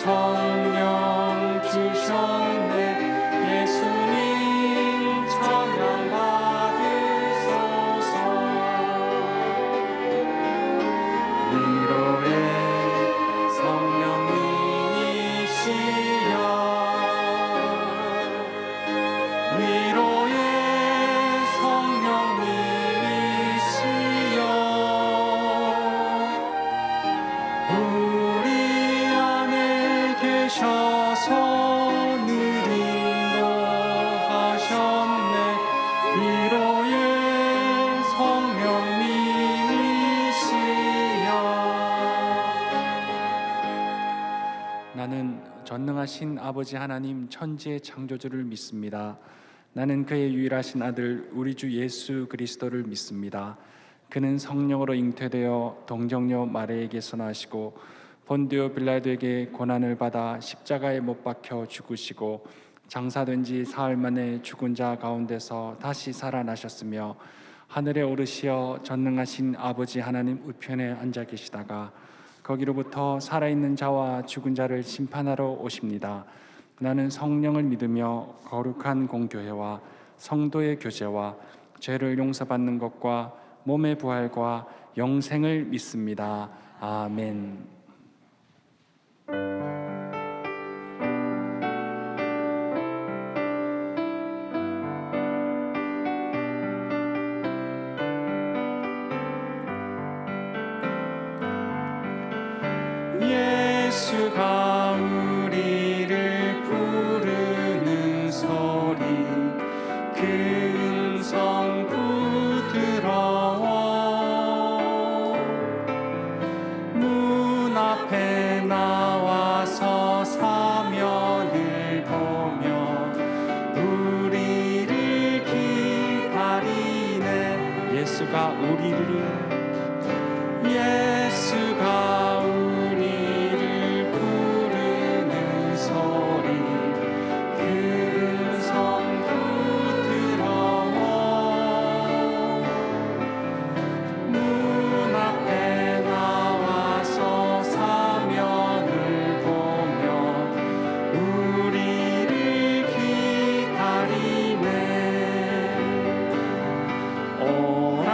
성령 주셨네. 예수님 찬양 받으소서. 위로의 성령님이시여, 위로의 성령님이시여, 우리 안에 계셔서 늘 인도하셨네. 위로의 성령님이시여. 나는 전능하신 아버지 하나님 천지의 창조주를 믿습니다. 나는 그의 유일하신 아들 우리 주 예수 그리스도를 믿습니다. 그는 성령으로 잉태되어 동정녀 마리아에게서 나시고 본디오 빌라도에게 고난을 받아 십자가에 못 박혀 죽으시고 장사된 지 사흘 만에 죽은 자 가운데서 다시 살아나셨으며 하늘에 오르시어 전능하신 아버지 하나님 우편에 앉아 계시다가 거기로부터 살아있는 자와 죽은 자를 심판하러 오십니다. 나는 성령을 믿으며 거룩한 공교회와 성도의 교제와 죄를 용서받는 것과 몸의 부활과 영생을 믿습니다. 아멘. 예수가 우리를 부르는 소리, 그 음성 부드러워. 문 앞에 나와서 사면을 보며 우리를 기다리네. 예수가 우리를 부르는 소리, 그 음성 부드러워. 문 앞에 나와서 사면을 보며 우리를 기다리네. 오라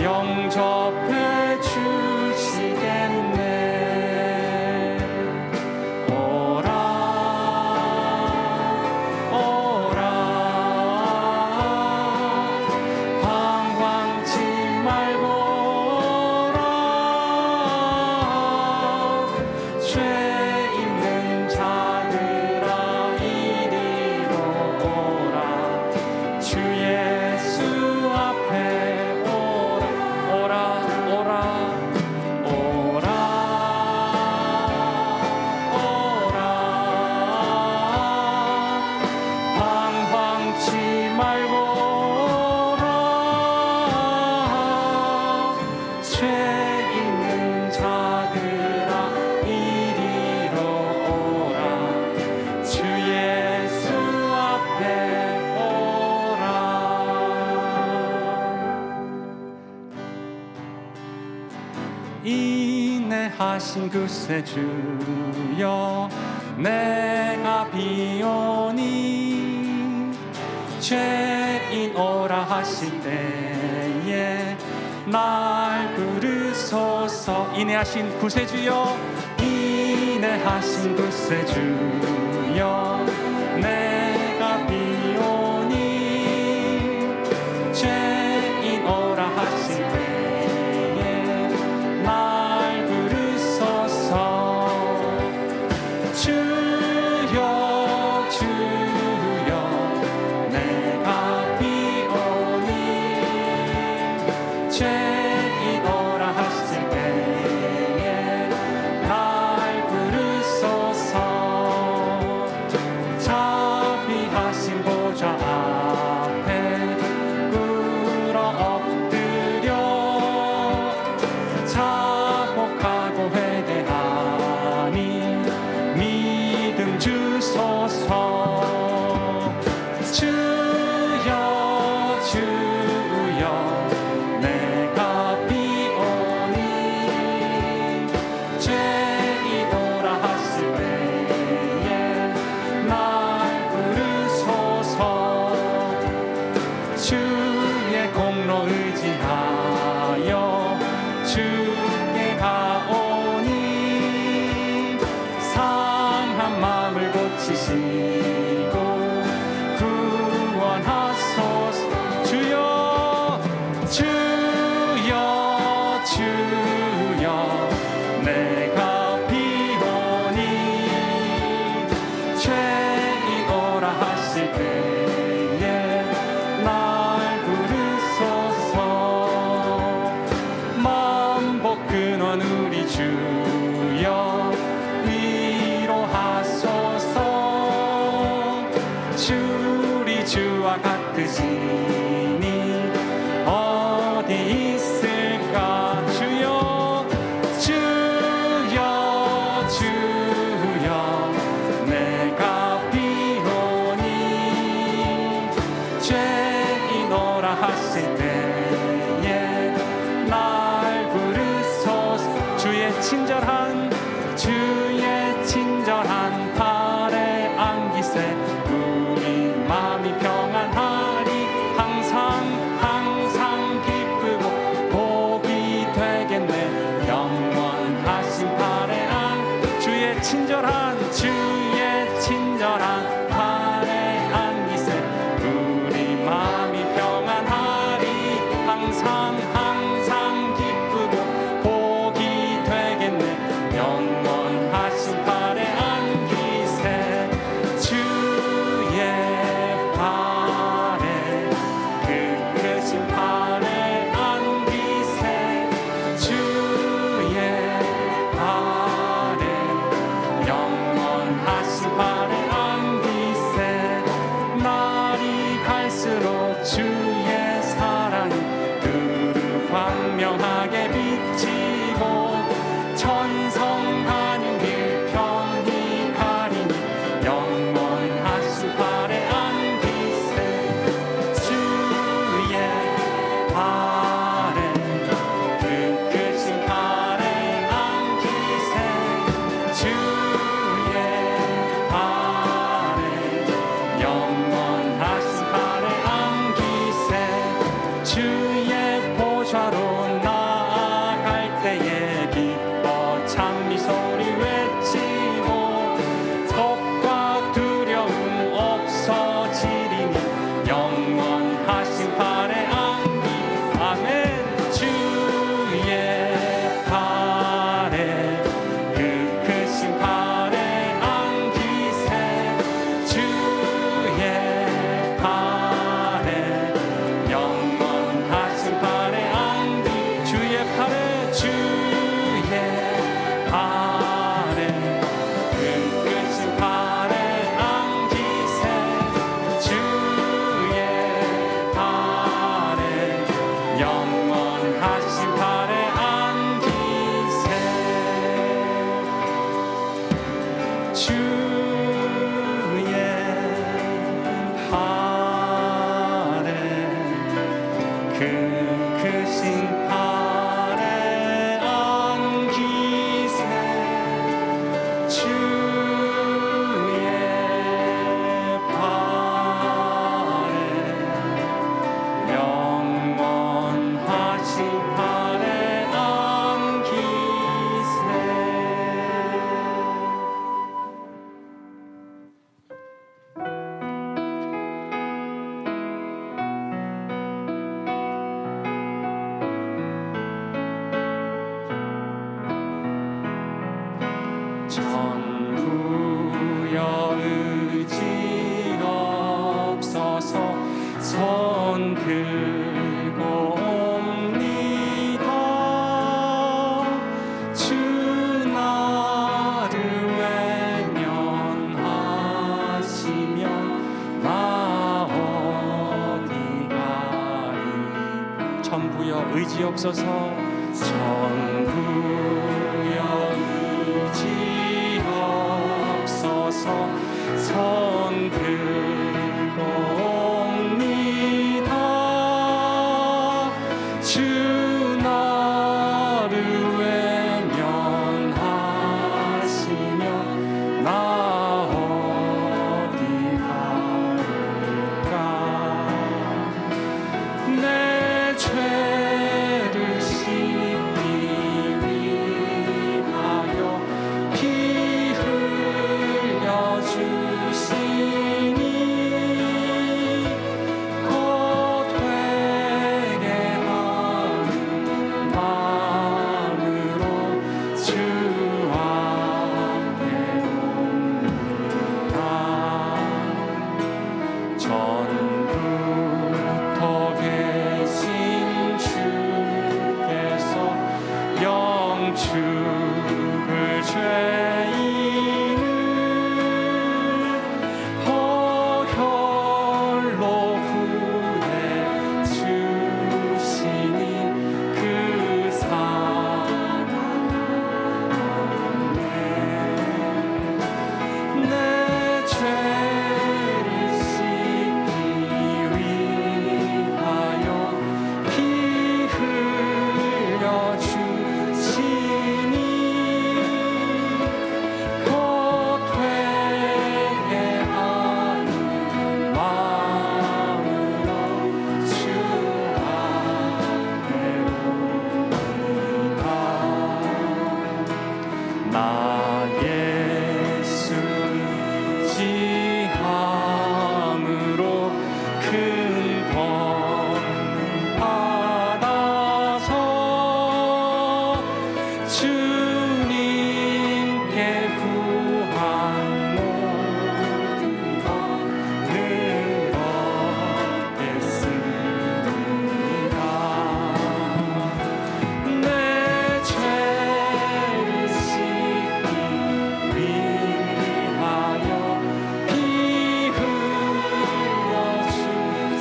영접해 주시겠네. 오라 오라 방황치 말고 오라. 죄 있는 자들아 이리로 오라. 주 예수 앞에 오라 오라 오라 오라 오라. 방황치 말고 오라. 죄 있는 자들아 이리로 오라. 주 예수 앞에 오라. 인내하신 구세주여 내가 비오니 죄인 오라 하실 때에 날 부르소서. 인내하신 구세주여 인내하신 구세주여 내가 비오니 죄인 오라 하실 때에 날 부르소서. 주여 주여 내가 비오니 죄인 오라 하실 때에 날 부르소서. 자비하신 보좌 앞에 꿇어 엎드려 자복하고 회개하니 믿음 주소서. 주여 주여 내가 비오니 죄인 오라 하실 때에 날 부르소서. 주의 공로 의지하여 주께 가오니 상한 마음을 고치시고 구원하소서. 주여 주여 주여 내가 비오니 죄인 오라 하실 때에 날 부르소서. 만복 근원 우리 주여 위로하소서. 주리 주와 같으시니 어디 있을까. 주여 주여 주여 내가 비오니 죄인 오라 하실 때에 날 부르소서. 주의 친절한 팔에 안기세 우리 마음이 평안하리. 항상 기쁘고 복이 되겠네. 영원하신 팔에 주의 친절한 팔에 안기세 우리 마음이 평안하리. 항상 기쁘고 복이 되겠네. 영원하신 팔에 안기세. 주의 팔에 그 크신 팔에 안기세. 주의 팔에 영원하신 팔에 안기세. 날이 갈수록 주의 사랑이 두루 그 심판에 안기세 주의 발에 영원하신 발에 안기세. 전부여 의지 없어서 손 들고 옵니다. 주 나를 외면하시면 나 어디 가리. 전부여 의지 없어서 전부여 의지 없어서 손 들고 옵니다. 주 나를 외면하시면 나 어디 갈까. 내 죄를 씻기 위하여 피 흘려 주시니 곧 회개하는 마음으로 주 앞에 옵니다. 전부터 계신 주께서 영축을 죄인을 허혈로 구해 주시니 그 사랑에 내 죄를 씻기 위하여 피 흘려 주시니 곧 회개하는 마음으로 주 앞에 옵니다. 나 예수 의지함으로 큰 권능 받아서 주님께 구한 모든 것 늘 얻겠습니다. 내 죄를 씻기 위하여 피 흘려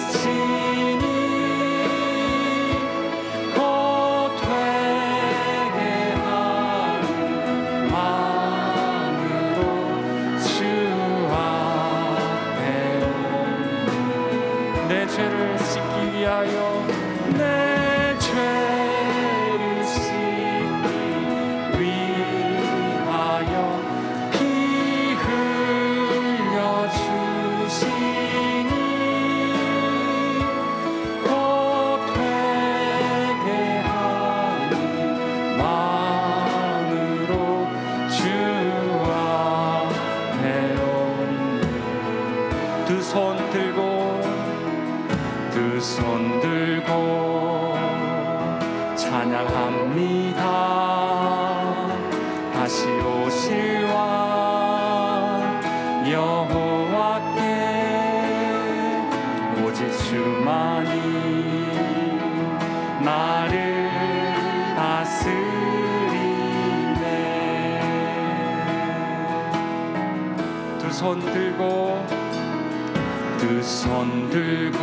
주시니 곧 회개하는 마음으로 주 앞에 옵니다. 내 죄를 씻기 위하여 내 죄를 씻기 위하여 피 흘려 주시니 곧 회개하는 마음으로 주 앞에 옵니다. 두 손 들고 찬양합니다. 다시 오실 왕 여호와께 오직 주만이 나를 다스리네. 두 손 들고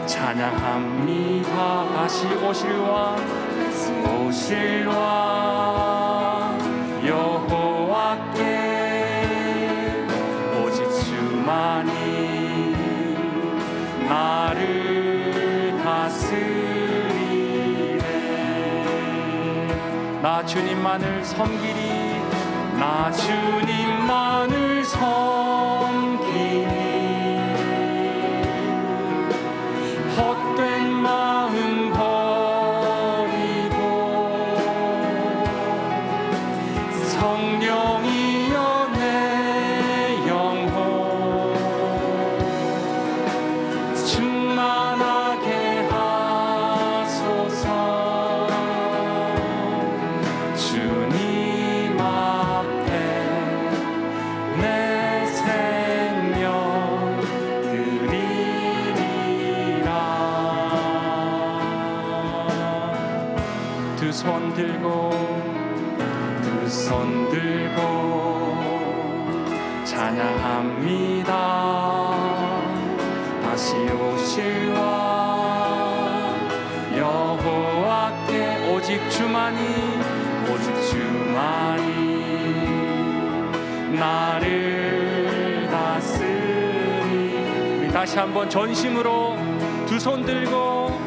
찬양합니다. 다시 오실 왕 여호와께 오직 주만이 나를 다스리네. 다스리네. 나 주님만을 섬기리. 나 주님만을 섬기리. 헛된 마음 버리고 성령이여 내 영혼 충만하게 하소서. 주님 앞에 내 생명 드리리라. 두 손 들고 두 손 들고 찬양합니다. 다시 오실 왕 여호와께 오직 주만이 나를 다스리. 우리 다시 한번 전심으로 두 손 들고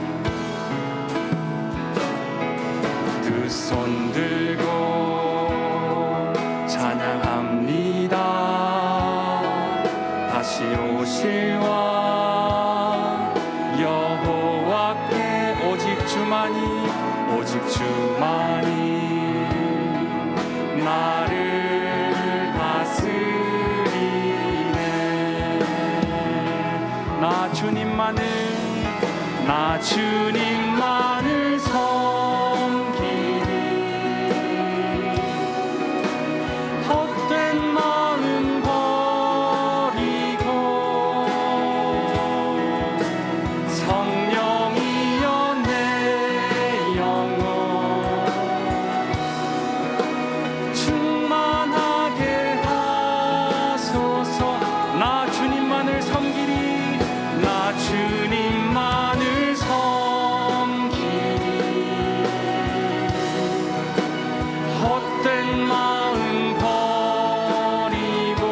두 손 들고 찬양합니다. 다시 오실 왕 여호와께 오직 주만이 나를 다스리네. 나 주님만을 섬기리. 헛된 마음 버리고 성령이여 내 영혼 충만하게 하소서. 나 주님만을 섬기리. 나 주님만을 섬기리. 헛된 마음 버리고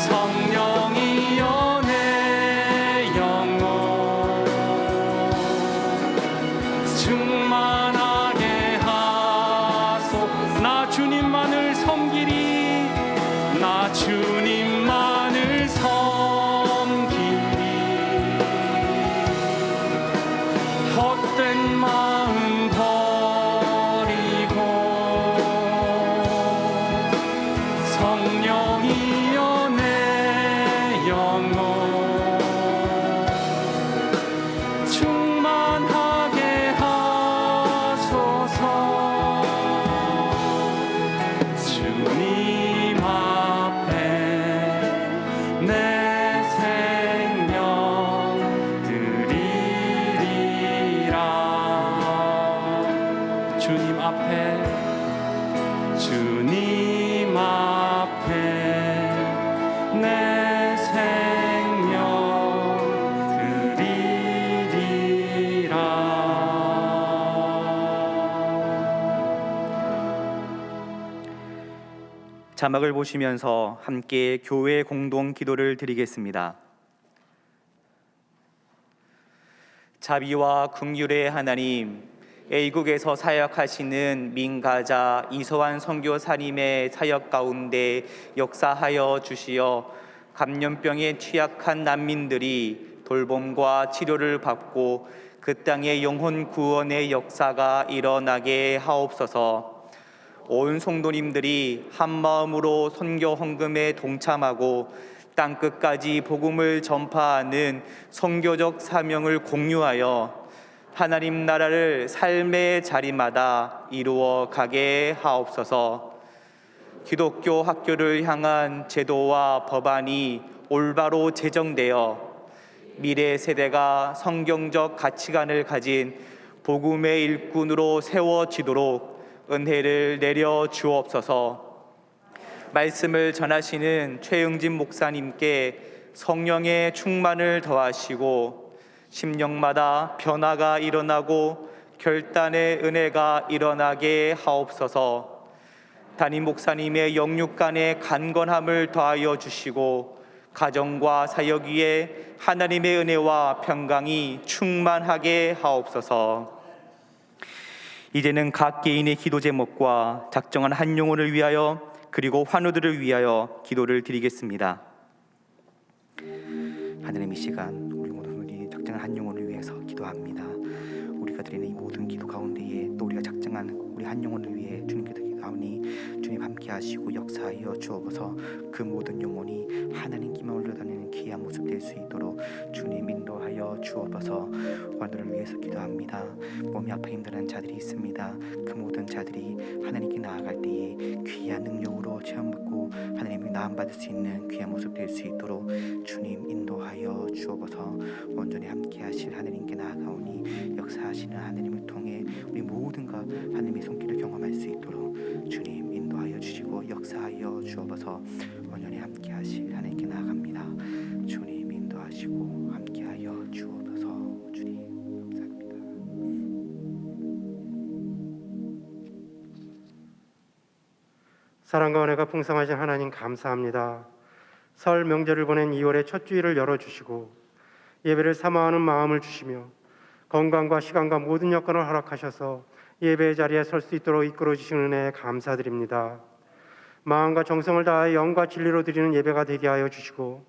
성령이여 내 영혼 충만하게 하소. 나 주님만을 섬기리. 나 주님만을 섬기리. 헛된 마음 버리고 성령이여 내 영혼 충만하게 하소서. 주님 앞에 내 생명 드리리라. 주님 앞에 내 생명 드리리라. 자막을 보시면서 함께 교회 공동 기도를 드리겠습니다. 자비와 긍휼의 하나님, A국에서 사역하시는 민가자 이서환 선교사님의 사역 가운데 역사하여 주시어 감염병에 취약한 난민들이 돌봄과 치료를 받고 그 땅의 영혼 구원의 역사가 일어나게 하옵소서. 온 성도님들이 한마음으로 선교 헌금에 동참하고 땅끝까지 복음을 전파하는 선교적 사명을 공유하여 하나님 나라를 삶의 자리마다 이루어 가게 하옵소서. 기독교 학교를 향한 제도와 법안이 올바로 제정되어 미래 세대가 성경적 가치관을 가진 복음의 일꾼으로 세워지도록 은혜를 내려 주옵소서. 말씀을 전하시는 최응진 목사님께 성령의 충만을 더하시고 심령마다 변화가 일어나고 결단의 은혜가 일어나게 하옵소서. 담임 목사님의 영육간의 간건함을 더하여 주시고 가정과 사역 위에 하나님의 은혜와 평강이 충만하게 하옵소서. 이제는 각 개인의 기도 제목과 작정한 한 영혼을 위하여 그리고 환우들을 위하여 기도를 드리겠습니다. 하나님, 이 시간 우리 모두들이 작정한 한 영혼을 위해서 기도합니다. 우리가 드리는 이 모든 기도 가운데에 또 우리가 작정한 우리 한 영혼을 위해 주님께 기도하오니 주님 함께 하시고 역사하여 주옵소서. 그 모든 영혼이 하나님께만 올려다니는 귀한 모습 될 수 있도록 주님 인도하여 주옵소서. 오늘을 위해서 기도합니다. 몸이 아파 힘든 자들이 있습니다. 그 모든 자들이 하나님께 나아갈 때에 귀한 능력으로 체험받고 하나님이 나음받을 수 있는 귀한 모습 될 수 있도록 주님 인도하여 주옵소서. 온전히 함께 하실 하나님께 나아가오니 역사하시는 하나님을 통해 우리 모든가 하나님의 손길을 경험할 수 있도록 주님 인도하여 주시고 역사하여 주옵소서. 온전히 함께 하실 하나님께 나아갑니다. 주님 인도하시고 함께하여 주옵소서. 주님 감사합니다. 사랑과 은혜가 풍성하신 하나님 감사합니다. 설 명절을 보낸 2월의 첫 주일을 열어주시고 예배를 사모하는 마음을 주시며 건강과 시간과 모든 여건을 허락하셔서 예배의 자리에 설 수 있도록 이끌어 주시는 은혜에 감사드립니다. 마음과 정성을 다하여 영과 진리로 드리는 예배가 되게 하여 주시고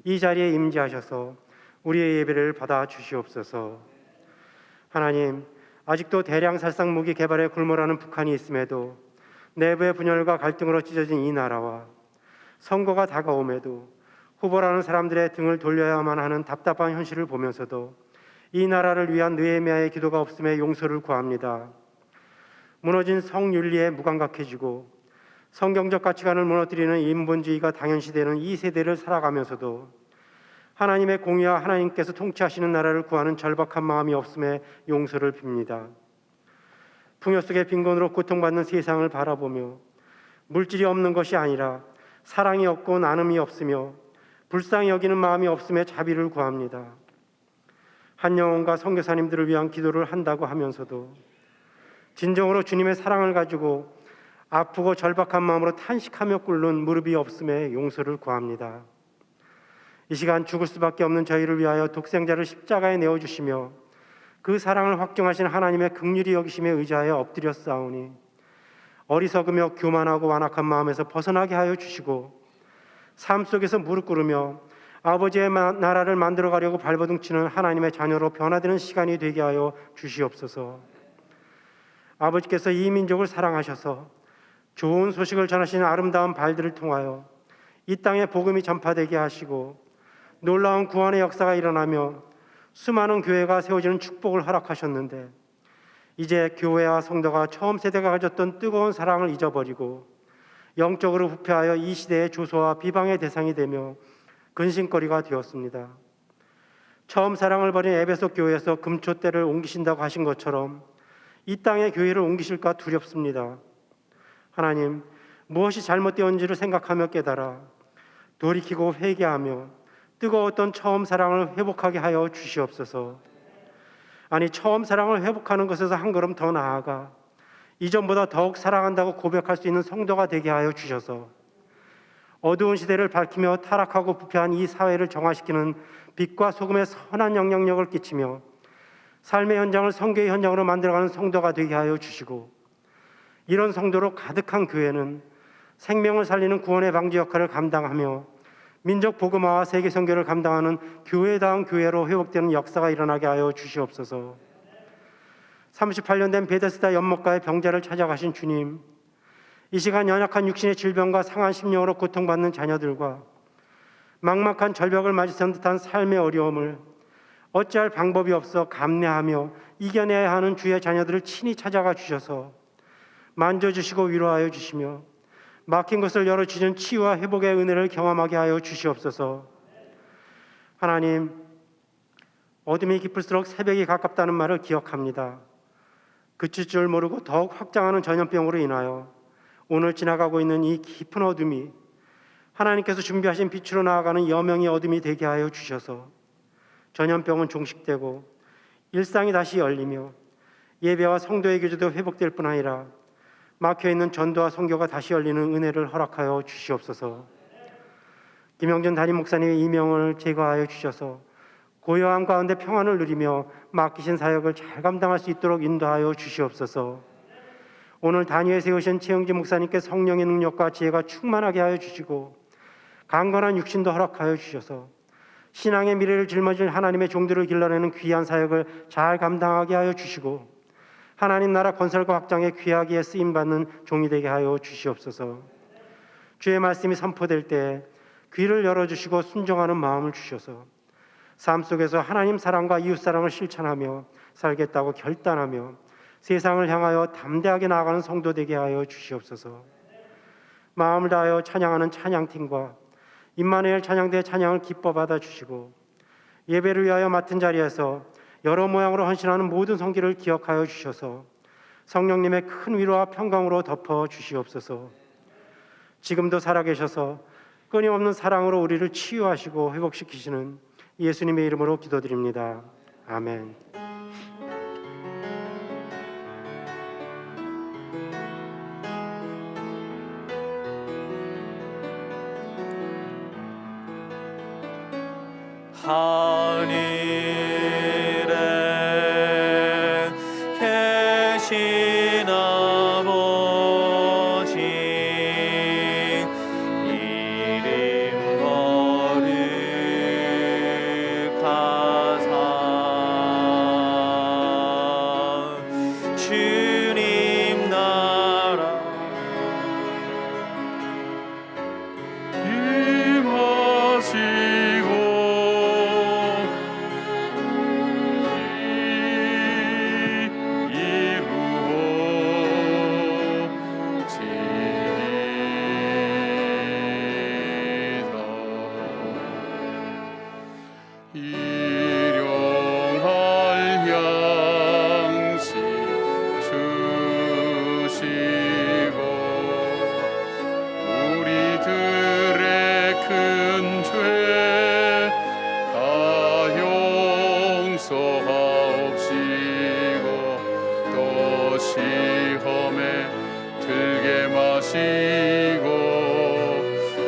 이 자리에 임재하셔서 우리의 예배를 받아 주시옵소서. 하나님, 아직도 대량 살상 무기 개발에 굴몰하는 북한이 있음에도 내부의 분열과 갈등으로 찢어진 이 나라와 선거가 다가옴에도 후보라는 사람들의 등을 돌려야만 하는 답답한 현실을 보면서도 이 나라를 위한 느헤미야의 기도가 없음에 용서를 구합니다. 무너진 성윤리에 무감각해지고 성경적 가치관을 무너뜨리는 인본주의가 당연시되는 이 세대를 살아가면서도 하나님의 공의와 하나님께서 통치하시는 나라를 구하는 절박한 마음이 없음에 용서를 빕니다. 풍요 속의 빈곤으로 고통받는 세상을 바라보며 물질이 없는 것이 아니라 사랑이 없고 나눔이 없으며 불쌍히 여기는 마음이 없음에 자비를 구합니다. 한 영혼과 선교사님들을 위한 기도를 한다고 하면서도 진정으로 주님의 사랑을 가지고 아프고 절박한 마음으로 탄식하며 꿇는 무릎이 없음에 용서를 구합니다. 이 시간 죽을 수밖에 없는 저희를 위하여 독생자를 십자가에 내어주시며 그 사랑을 확증하신 하나님의 긍휼히 여기심에 의지하여 엎드려 싸우니 어리석으며 교만하고 완악한 마음에서 벗어나게 하여 주시고 삶 속에서 무릎 꿇으며 아버지의 나라를 만들어 가려고 발버둥치는 하나님의 자녀로 변화되는 시간이 되게 하여 주시옵소서. 아버지께서 이 민족을 사랑하셔서 좋은 소식을 전하시는 아름다운 발들을 통하여 이 땅에 복음이 전파되게 하시고 놀라운 구원의 역사가 일어나며 수많은 교회가 세워지는 축복을 허락하셨는데 이제 교회와 성도가 처음 세대가 가졌던 뜨거운 사랑을 잊어버리고 영적으로 부패하여 이 시대의 조소와 비방의 대상이 되며 근심거리가 되었습니다. 처음 사랑을 버린 에베소 교회에서 금초대를 옮기신다고 하신 것처럼 이 땅의 교회를 옮기실까 두렵습니다. 하나님, 무엇이 잘못되었는지를 생각하며 깨달아 돌이키고 회개하며 뜨거웠던 처음 사랑을 회복하게 하여 주시옵소서. 아니, 처음 사랑을 회복하는 것에서 한 걸음 더 나아가 이전보다 더욱 사랑한다고 고백할 수 있는 성도가 되게 하여 주셔서 어두운 시대를 밝히며 타락하고 부패한 이 사회를 정화시키는 빛과 소금의 선한 영향력을 끼치며 삶의 현장을 성교의 현장으로 만들어가는 성도가 되게 하여 주시고 이런 성도로 가득한 교회는 생명을 살리는 구원의 방지 역할을 감당하며 민족 복음화와 세계 선교를 감당하는 교회다운 교회로 회복되는 역사가 일어나게 하여 주시옵소서. 38년 된 베데스다 연못가의 병자를 찾아가신 주님, 이 시간 연약한 육신의 질병과 상한 심령으로 고통받는 자녀들과 막막한 절벽을 맞이선 듯한 삶의 어려움을 어찌할 방법이 없어 감내하며 이겨내야 하는 주의 자녀들을 친히 찾아가 주셔서 만져주시고 위로하여 주시며 막힌 것을 열어주시는 치유와 회복의 은혜를 경험하게 하여 주시옵소서. 하나님, 어둠이 깊을수록 새벽이 가깝다는 말을 기억합니다. 그칠 줄 모르고 더욱 확장하는 전염병으로 인하여 오늘 지나가고 있는 이 깊은 어둠이 하나님께서 준비하신 빛으로 나아가는 여명의 어둠이 되게 하여 주셔서 전염병은 종식되고 일상이 다시 열리며 예배와 성도의 교제도 회복될 뿐 아니라 막혀있는 전도와 선교가 다시 열리는 은혜를 허락하여 주시옵소서. 김영준 담임 목사님의 이명을 제거하여 주셔서 고요함 가운데 평안을 누리며 맡기신 사역을 잘 감당할 수 있도록 인도하여 주시옵소서. 오늘 단위에 세우신 최영진 목사님께 성령의 능력과 지혜가 충만하게 하여 주시고 강건한 육신도 허락하여 주셔서 신앙의 미래를 짊어질 하나님의 종들을 길러내는 귀한 사역을 잘 감당하게 하여 주시고 하나님 나라 건설과 확장에 귀하게 쓰임받는 종이 되게 하여 주시옵소서. 주의 말씀이 선포될 때 귀를 열어주시고 순종하는 마음을 주셔서 삶 속에서 하나님 사랑과 이웃 사랑을 실천하며 살겠다고 결단하며 세상을 향하여 담대하게 나아가는 성도 되게 하여 주시옵소서. 마음을 다하여 찬양하는 찬양팀과 임마누엘 찬양대 찬양을 기뻐 받아 주시고 예배를 위하여 맡은 자리에서 여러 모양으로 헌신하는 모든 성기를 기억하여 주셔서 성령님의 큰 위로와 평강으로 덮어 주시옵소서. 지금도 살아계셔서 끊임없는 사랑으로 우리를 치유하시고 회복시키시는 예수님의 이름으로 기도드립니다. 아멘. 하늘에 계신 아버지 이름 거룩하사 주님 나라 일용할 양식 주시고 우리들의 큰 죄 다 용서하옵시고 또 시험에 들게 마시고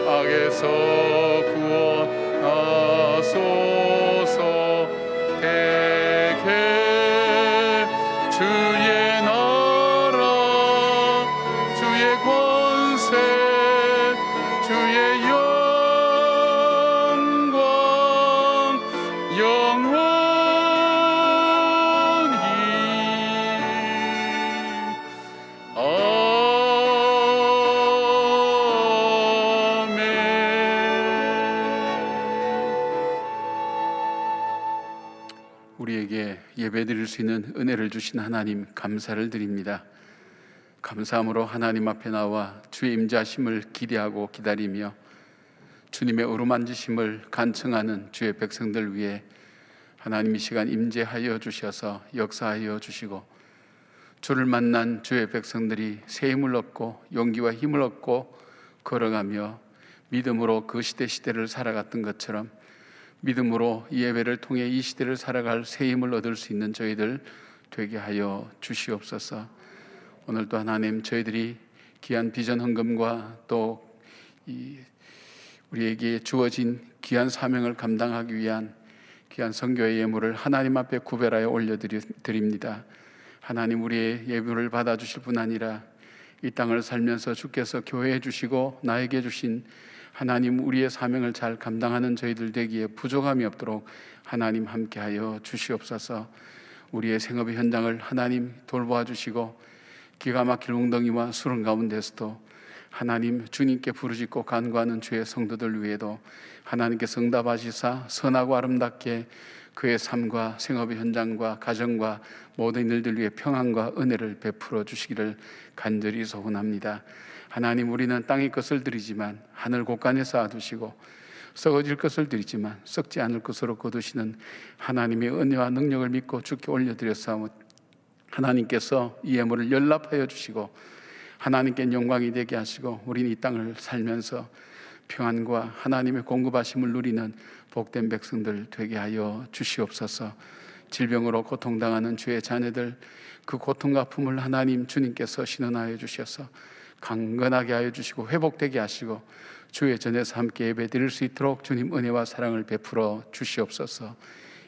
악에서 구원하소서. 대개 주의 나라 주의 권세 주의 영광 영원히 우리에게 예배드릴 수 있는 은혜를 주신 하나님 감사를 드립니다. 감사함으로 하나님 앞에 나와 주의 임재하심을 기대하고 기다리며 주님의 어루만지심을 간청하는 주의 백성들 위해 하나님 이 시간 임재하여 주셔서 역사하여 주시고 주를 만난 주의 백성들이 새 힘을 얻고 용기와 힘을 얻고 걸어가며 믿음으로 그 시대를 살아갔던 것처럼 믿음으로 이 예배를 통해 이 시대를 살아갈 새 힘을 얻을 수 있는 저희들 되게 하여 주시옵소서. 오늘도 하나님 저희들이 귀한 비전 헌금과 또 우리에게 주어진 귀한 사명을 감당하기 위한 귀한 선교의 예물을 하나님 앞에 구별하여 올려드립니다. 하나님 우리의 예물을 받아주실 뿐 아니라 이 땅을 살면서 주께서 교회에 주시고 나에게 주신 하나님 우리의 사명을 잘 감당하는 저희들 되기에 부족함이 없도록 하나님 함께하여 주시옵소서. 우리의 생업의 현장을 하나님 돌보아 주시고 기가 막힐 웅덩이와 수렁 가운데서도 하나님 주님께 부르짖고 간구하는 주의 성도들 위에도 하나님께서 응답하시사 선하고 아름답게 그의 삶과 생업의 현장과 가정과 모든 일들 위해 평안과 은혜를 베풀어 주시기를 간절히 소원합니다. 하나님 우리는 땅의 것을 드리지만 하늘 곳간에 쌓아두시고 썩어질 것을 드리지만 썩지 않을 것으로 거두시는 하나님의 은혜와 능력을 믿고 주께 올려드렸사오니 하나님께서 이 예물을 연락하여 주시고 하나님께 영광이 되게 하시고 우리는 이 땅을 살면서 평안과 하나님의 공급하심을 누리는 복된 백성들 되게 하여 주시옵소서. 질병으로 고통당하는 주의 자녀들 그 고통과 아픔을 하나님 주님께서 신원하여 주셔서 강건하게 하여 주시고 회복되게 하시고 주의 전에서 함께 예배드릴 수 있도록 주님 은혜와 사랑을 베풀어 주시옵소서.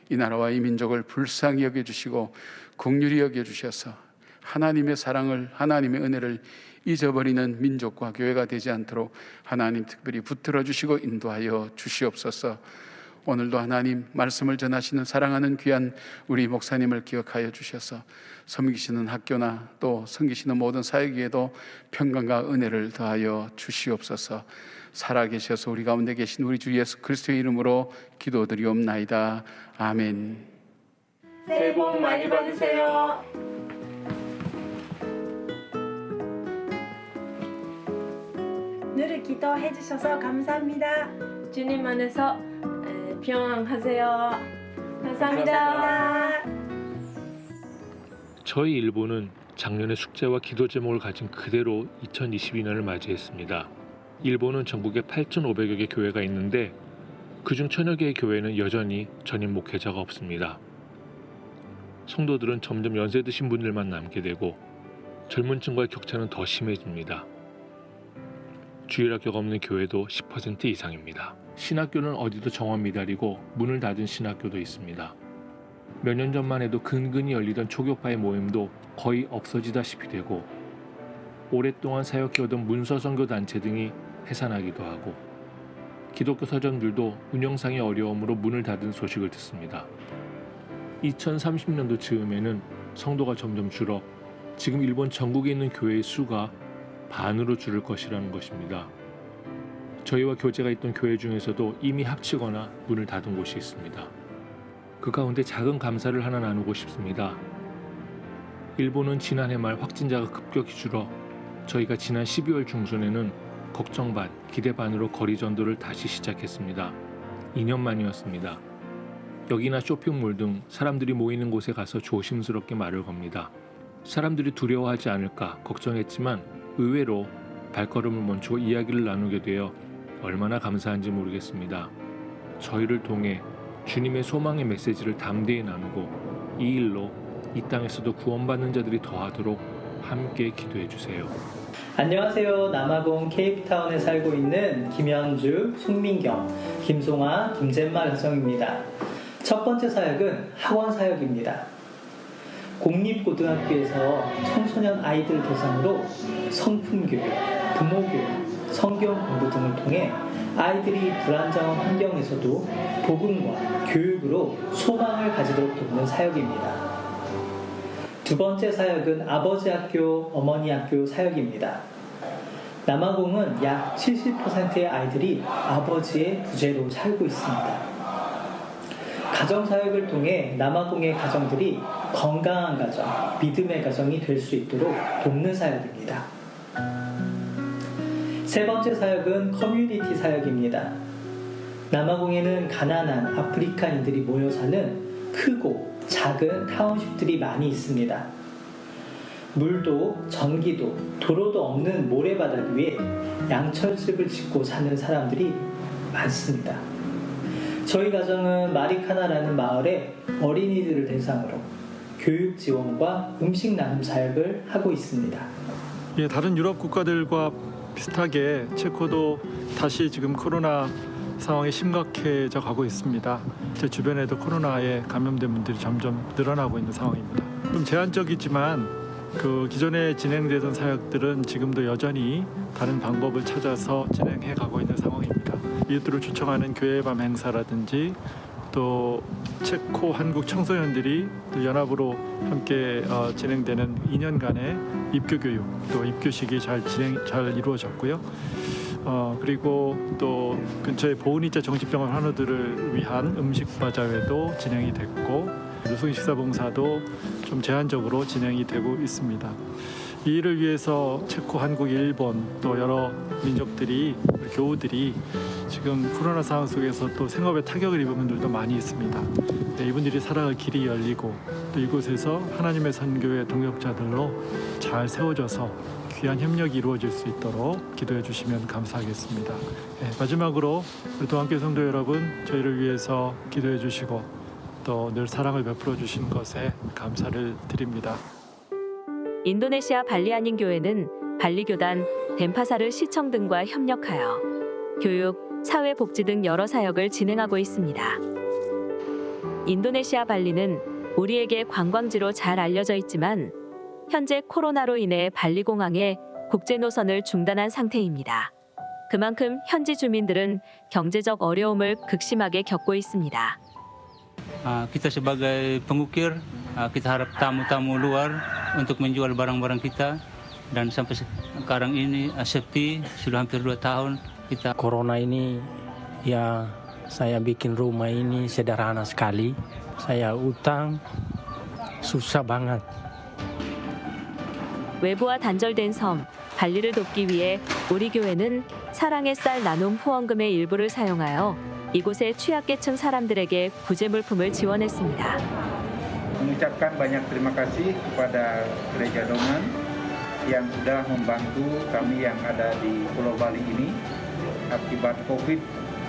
이 나라와 이 민족을 불쌍히 여겨주시고 긍휼히 여겨주셔서 하나님의 사랑을, 하나님의 은혜를 잊어버리는 민족과 교회가 되지 않도록 하나님 특별히 붙들어 주시고 인도하여 주시옵소서. 오늘도 하나님 말씀을 전하시는 사랑하는 귀한 우리 목사님을 기억하여 주셔서 섬기시는 학교나 또 섬기시는 모든 사역에도 평강과 은혜를 더하여 주시옵소서. 살아계셔서 우리 가운데 계신 우리 주 예수 그리스도의 이름으로 기도드리옵나이다. 아멘. 새해 복 많이 받으세요. 늘 기도해 주셔서 감사합니다. 주님 안에서 평안하세요. 감사합니다. 저희 일본은 작년의 숙제와 기도 제목을 가진 그대로 2022년을 맞이했습니다. 일본은 전국에 8,500여 개 교회가 있는데 그중 1,000여 개의 교회는 여전히 전임 목회자가 없습니다. 성도들은 점점 연세 드신 분들만 남게 되고 젊은 층과의 격차는 더 심해집니다. 주일학교가 없는 교회도 10% 이상입니다. 신학교는 어디도 정원 미달이고 문을 닫은 신학교도 있습니다. 몇 년 전만 해도 근근히 열리던 초교파의 모임도 거의 없어지다시피 되고 오랫동안 사역해오던 문서선교 단체 등이 해산하기도 하고 기독교 서점들도 운영상의 어려움으로 문을 닫은 소식을 듣습니다. 2030년도 즈음에는 성도가 점점 줄어 지금 일본 전국에 있는 교회의 수가 반으로 줄을 것이라는 것입니다. 저희와 교제가 있던 교회 중에서도 이미 합치거나 문을 닫은 곳이 있습니다. 그 가운데 작은 감사를 하나 나누고 싶습니다. 일본은 지난해 말 확진자가 급격히 줄어 저희가 지난 12월 중순에는 걱정 반, 기대 반으로 거리 전도를 다시 시작했습니다. 2년 만이었습니다. 여기나 쇼핑몰 등 사람들이 모이는 곳에 가서 조심스럽게 말을 겁니다. 사람들이 두려워하지 않을까 걱정했지만 의외로 발걸음을 멈추고 이야기를 나누게 되어 얼마나 감사한지 모르겠습니다. 저희를 통해 주님의 소망의 메시지를 담대히 나누고 이 일로 이 땅에서도 구원받는 자들이 더하도록 함께 기도해 주세요. 안녕하세요. 남아공 케이프타운에 살고 있는 김현주, 송민경, 김송아, 김잼마 가정입니다. 첫 번째 사역은 학원 사역입니다. 공립고등학교에서 청소년 아이들 대상으로 성품교육, 부모교육, 성경 공부 등을 통해 아이들이 불안정한 환경에서도 복음과 교육으로 소망을 가지도록 돕는 사역입니다. 두 번째 사역은 아버지 학교, 어머니 학교 사역입니다. 남아공은 약 70%의 아이들이 아버지의 부재로 살고 있습니다. 가정사역을 통해 남아공의 가정들이 건강한 가정, 믿음의 가정이 될 수 있도록 돕는 사역입니다. 세 번째 사역은 커뮤니티 사역입니다. 남아공에는 가난한 아프리카인들이 모여 사는 크고 작은 타운십들이 많이 있습니다. 물도 전기도 도로도 없는 모래바닥 위에 양철집을 짓고 사는 사람들이 많습니다. 저희 가정은 마리카나라는 마을에 어린이들을 대상으로 교육 지원과 음식 나눔 사역을 하고 있습니다. 예, 다른 유럽 국가들과 비슷하게 체코도 다시 지금 코로나 상황이 심각해져 가고 있습니다. 제 주변에도 코로나에 감염된 분들이 점점 늘어나고 있는 상황입니다. 좀 제한적이지만 그 기존에 진행되던 사역들은 지금도 여전히 다른 방법을 찾아서 진행해 가고 있는 상황입니다. 이웃들을 초청하는 교회 밤 행사라든지 또 체코 한국 청소년들이 또 연합으로 함께 진행되는 2년간의 입교 교육 또 입교식이 잘 이루어졌고요. 그리고 또 근처에 보은이자 정신병원 환우들을 위한 음식 바자회도 진행이 됐고 누수기 식사봉사도 좀 제한적으로 진행이 되고 있습니다. 이 일을 위해서 체코, 한국, 일본 또 여러 민족들이 교우들이 지금 코로나 상황 속에서 또 생업에 타격을 입은 분들도 많이 있습니다. 네, 이분들이 살아갈 길이 열리고 또 이곳에서 하나님의 선교의 동역자들로 잘 세워져서 귀한 협력이 이루어질 수 있도록 기도해 주시면 감사하겠습니다. 네, 마지막으로 우리 동안교회 성도 여러분 저희를 위해서 기도해 주시고 또 늘 사랑을 베풀어 주신 것에 감사를 드립니다. 인도네시아 발리 한인교회는 발리교단, 덴파사르 시청 등과 협력하여 교육, 사회복지 등 여러 사역을 진행하고 있습니다. 인도네시아 발리는 우리에게 관광지로 잘 알려져 있지만 현재 코로나로 인해 발리공항의 국제 노선을 중단한 상태입니다. 그만큼 현지 주민들은 경제적 어려움을 극심하게 겪고 있습니다. Kita sebagai pengukir, kita harap tamu-tamu luar untuk menjual barang-barang kita dan sampai sekarang ini sepi sudah hampir 2 tahun kita. Corona ini ya saya bikin rumah ini sederhana sekali. Saya utang susah banget. 외부와 단절된 섬, 발리를 돕기 위해 우리 교회는 사랑의 쌀 나눔 후원금의 일부를 사용하여 이곳의 취약계층 사람들에게 구제물품을 지원했습니다. Mengucapkan banyak terima kasih kepada Gereja Dongan yang sudah membantu kami yang ada di Pulau Bali ini akibat COVID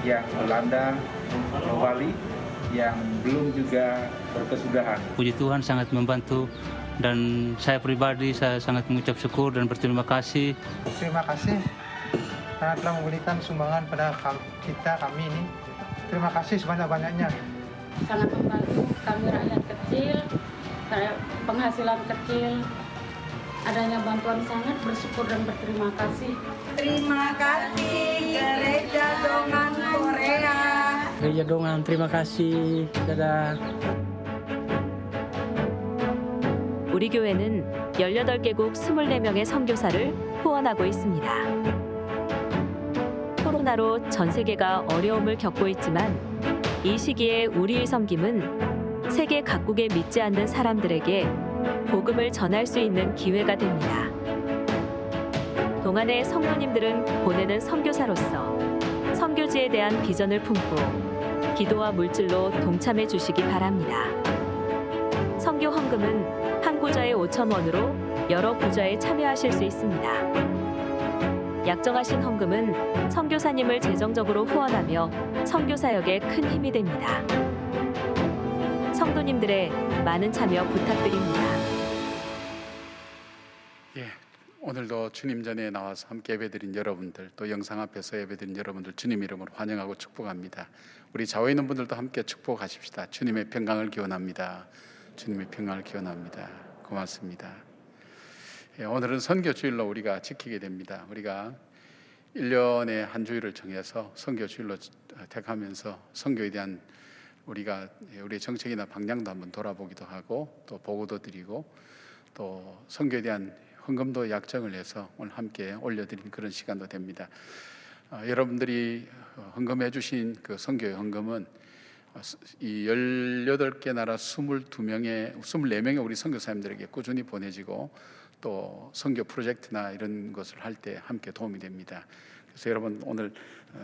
yang melanda Pulau Bali yang belum juga berkesudahan. Puji Tuhan sangat membantu dan saya pribadi saya sangat mengucap syukur dan berterima kasih. Terima kasih karena telah memberikan sumbangan pada kami ini. Terima kasih sebanyak-banyaknya. Sangat membantu kami rakyat kecil, penghasilan kecil. Adanya bantuan sangat bersyukur dan berterima kasih. Terima kasih Gereja Dongan Korea. Gereja Dongan, terima kasih. Dadah. 우리 교회는 18개국 24명의 선교사를 후원하고 있습니다. 코로나로 전 세계가 어려움을 겪고 있지만 이 시기에 우리의 섬김은 세계 각국에 믿지 않는 사람들에게 복음을 전할 수 있는 기회가 됩니다. 동안의 성도님들은 보내는 선교사로서 선교지에 대한 비전을 품고 기도와 물질로 동참해 주시기 바랍니다. 선교 헌금은 한 구자에 5,000원으로 여러 구자에 참여하실 수 있습니다. 약정하신 헌금은 선교사님을 재정적으로 후원하며 선교 사역에 큰 힘이 됩니다. 성도님들의 많은 참여 부탁드립니다. 예, 오늘도 주님 전에 나와서 함께 예배드린 여러분들, 또 영상 앞에서 예배드린 여러분들 주님 이름으로 환영하고 축복합니다. 우리 좌우에 있는 분들도 함께 축복하십시다. 주님의 평강을 기원합니다. 주님의 평강을 기원합니다. 고맙습니다. 예, 오늘은 선교주일로 우리가 지키게 됩니다. 우리가 1년에 한 주일을 정해서 선교주일로 택하면서 선교에 대한 우리가 우리의 정책이나 방향도 한번 돌아보기도 하고 또 보고도 드리고 또 선교에 대한 헌금도 약정을 해서 오늘 함께 올려드린 그런 시간도 됩니다. 여러분들이 헌금해 주신 그 선교의 헌금은 이 18개 나라 24명의 우리 선교사님들에게 꾸준히 보내지고 또 선교 프로젝트나 이런 것을 할 때 함께 도움이 됩니다. 그래서 여러분 오늘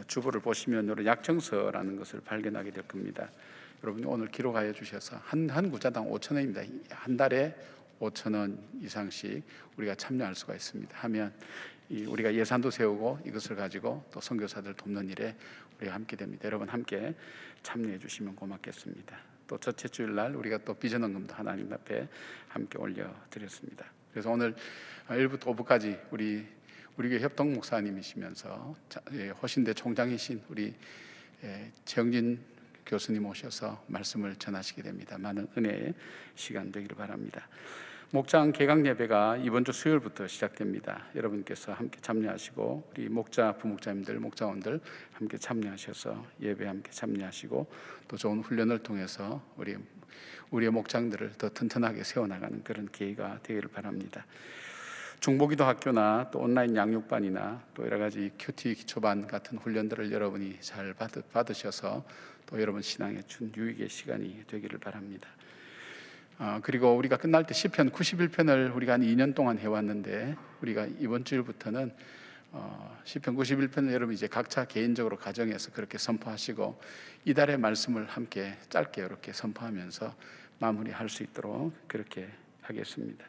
주보를 보시면 이런 약정서라는 것을 발견하게 될 겁니다. 여러분 오늘 기록하여 주셔서 한 구자당 5,000원입니다. 한 달에 5,000원 이상씩 우리가 참여할 수가 있습니다. 하면 우리가 예산도 세우고 이것을 가지고 또 선교사들 돕는 일에 우리가 함께 됩니다. 여러분 함께 참여해 주시면 고맙겠습니다. 또 첫째 주일 날 우리가 또 비전 헌금도 하나님 앞에 함께 올려드렸습니다. 그래서 오늘 1부터 5부까지 우리 교회 협동 목사님이시면서 허신대 총장이신 우리 최영진 교수님 오셔서 말씀을 전하시게 됩니다. 많은 은혜의 시간 되기를 바랍니다. 목장 개강 예배가 이번 주 수요일부터 시작됩니다. 여러분께서 함께 참여하시고 우리 목자, 부목자님들, 목자원들 함께 참여하셔서 예배 함께 참여하시고 또 좋은 훈련을 통해서 우리의 목장들을 더 튼튼하게 세워나가는 그런 기회가 되기를 바랍니다. 중보기도 학교나 또 온라인 양육반이나 또 여러 가지 큐티 기초반 같은 훈련들을 여러분이 잘 받으셔서 또 여러분 신앙에 준 유익의 시간이 되기를 바랍니다. 그리고 우리가 끝날 때 시편 91편을 우리가 한 2년 동안 해왔는데 우리가 이번 주일부터는 시편 91편을 여러분 이제 각자 개인적으로 가정에서 그렇게 선포하시고 이달의 말씀을 함께 짧게 이렇게 선포하면서 마무리할 수 있도록 그렇게 하겠습니다.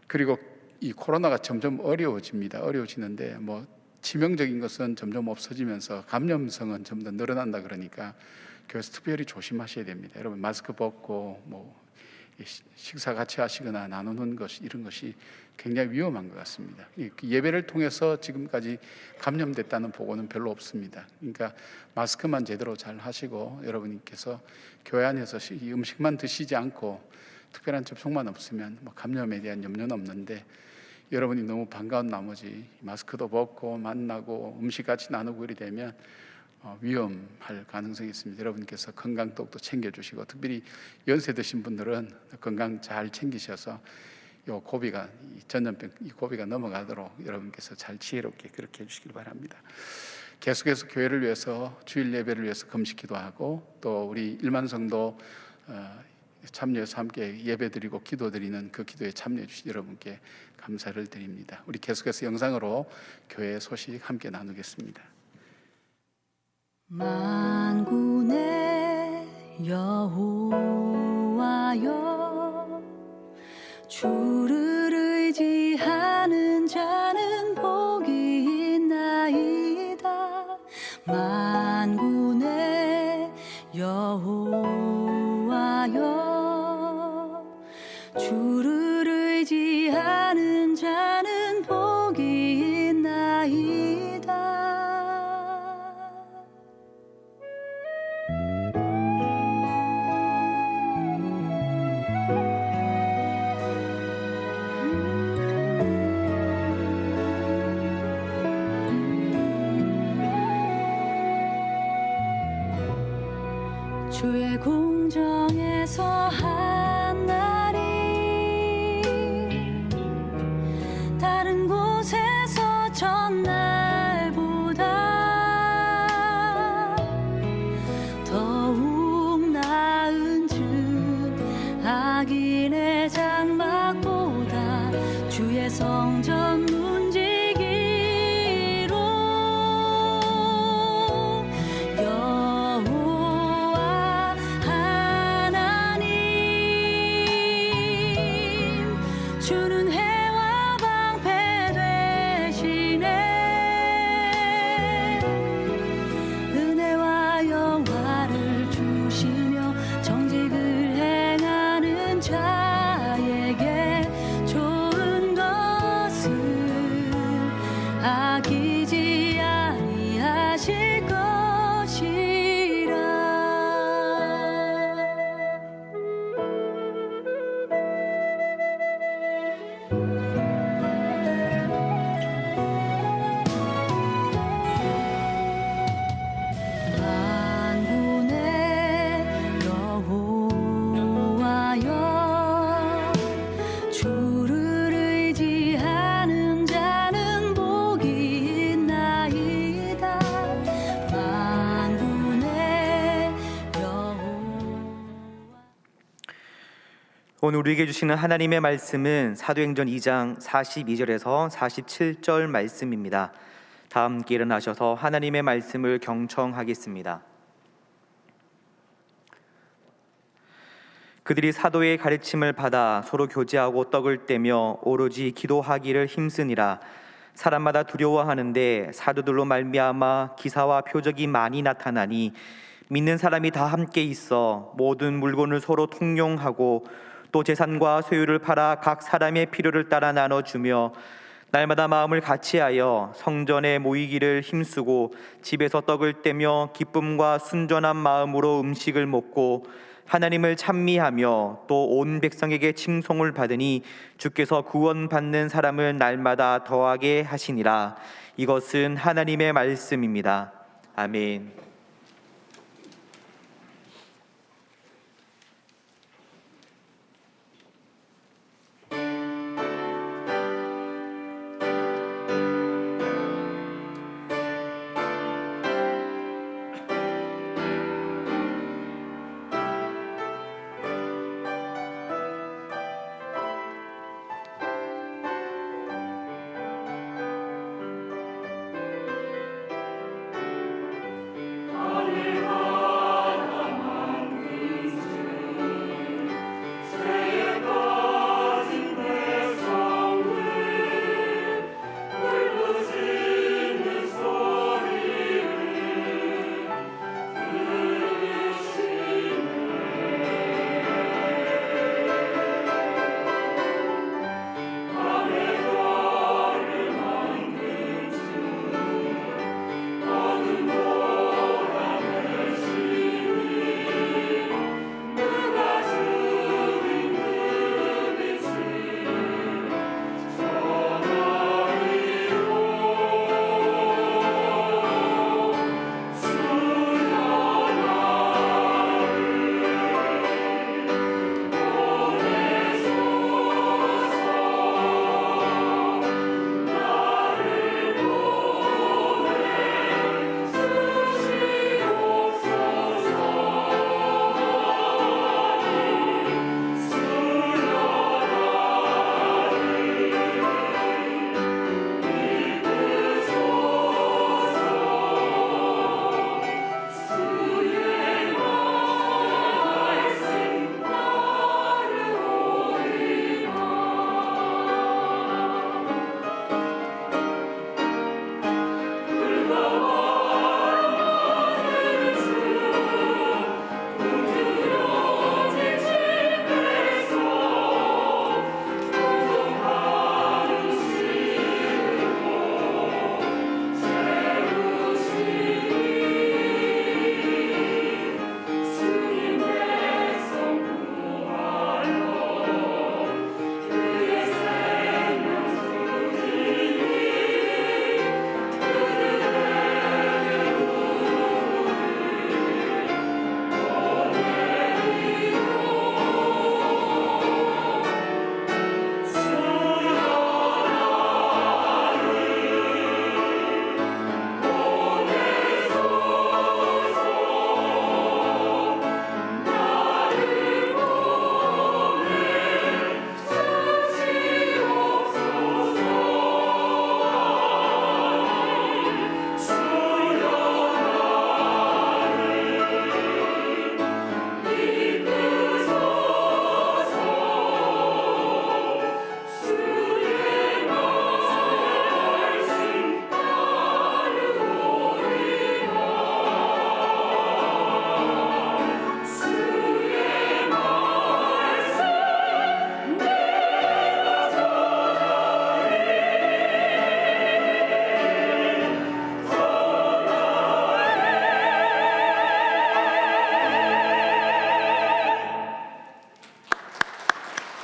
그리고 이 코로나가 점점 어려워지는데 뭐 치명적인 것은 점점 없어지면서 감염성은 좀 더 늘어난다 그러니까 교회에서 특별히 조심하셔야 됩니다. 여러분 마스크 벗고 뭐 식사 같이 하시거나 나누는 것 이런 것이 굉장히 위험한 것 같습니다. 예배를 통해서 지금까지 감염됐다는 보고는 별로 없습니다. 그러니까 마스크만 제대로 잘 하시고 여러분께서 교회 안에서 이 음식만 드시지 않고 특별한 접촉만 없으면 감염에 대한 염려는 없는데, 여러분이 너무 반가운 나머지 마스크도 벗고 만나고 음식 같이 나누고 이리 되면 위험할 가능성이 있습니다. 여러분께서 건강 또 챙겨주시고, 특별히 연세 드신 분들은 건강 잘 챙기셔서 요 고비가, 이 전염병 이 고비가 넘어가도록 여러분께서 잘 지혜롭게 그렇게 해주시길 바랍니다. 계속해서 교회를 위해서, 주일 예배를 위해서 금식 기도하고, 또 우리 1만 성도 참여해서 함께 예배드리고 기도드리는 그 기도에 참여해 주신 여러분께 감사를 드립니다. 우리 계속해서 영상으로 교회의 소식 함께 나누겠습니다. 만군의 여호와여, 주를 의지하는 자는 복이 있나이다. 만군의 여호와여, 주를 의지하는 자는 복이 있나이다. 주의 공정에서 한 날이 다른 곳에서 전날보다 더욱 나은 즉 악인의 장막보다 주의 성전 문지기로 여호와 하나님, 주는 해와 방패 되시네. 은혜와 영화를 주시며 정직을 행하는 자에게 좋은 것을 아끼지 아니하실 것이라. 만군의 여호와여, 주를 의지하는 자는 복이 있나이다. 만군의 오늘 우리에게 주시는 하나님의 말씀은 사도행전 2장 42절에서 47절 말씀입니다. 다 함께 일어나셔서 하나님의 말씀을 경청하겠습니다. 그들이 사도의 가르침을 받아 서로 교제하고 떡을 떼며 오로지 기도하기를 힘쓰니라. 사람마다 두려워하는데 사도들로 말미암아 기사와 표적이 많이 나타나니 믿는 사람이 다 함께 있어 모든 물건을 서로 통용하고 또 재산과 소유를 팔아 각 사람의 필요를 따라 나눠주며 날마다 마음을 같이하여 성전에 모이기를 힘쓰고 집에서 떡을 떼며 기쁨과 순전한 마음으로 음식을 먹고 하나님을 찬미하며 또 온 백성에게 칭송을 받으니 주께서 구원받는 사람을 날마다 더하게 하시니라. 이것은 하나님의 말씀입니다. 아멘.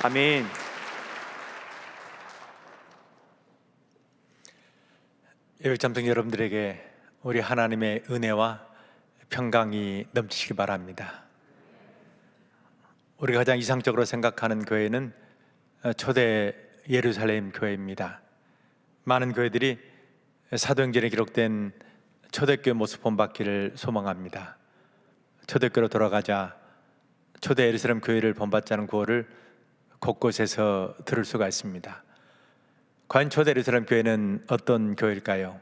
아멘. 예배참석 여러분들에게 우리 하나님의 은혜와 평강이 넘치시기 바랍니다. 우리가 가장 이상적으로 생각하는 교회는 초대 예루살렘 교회입니다. 많은 교회들이 사도행전에 기록된 초대교회 모습 본받기를 소망합니다. 초대교회로 돌아가자 초대 예루살렘 교회를 본받자는 구호를 곳곳에서 들을 수가 있습니다. 과연 초대 예루살렘 교회는 어떤 교회일까요?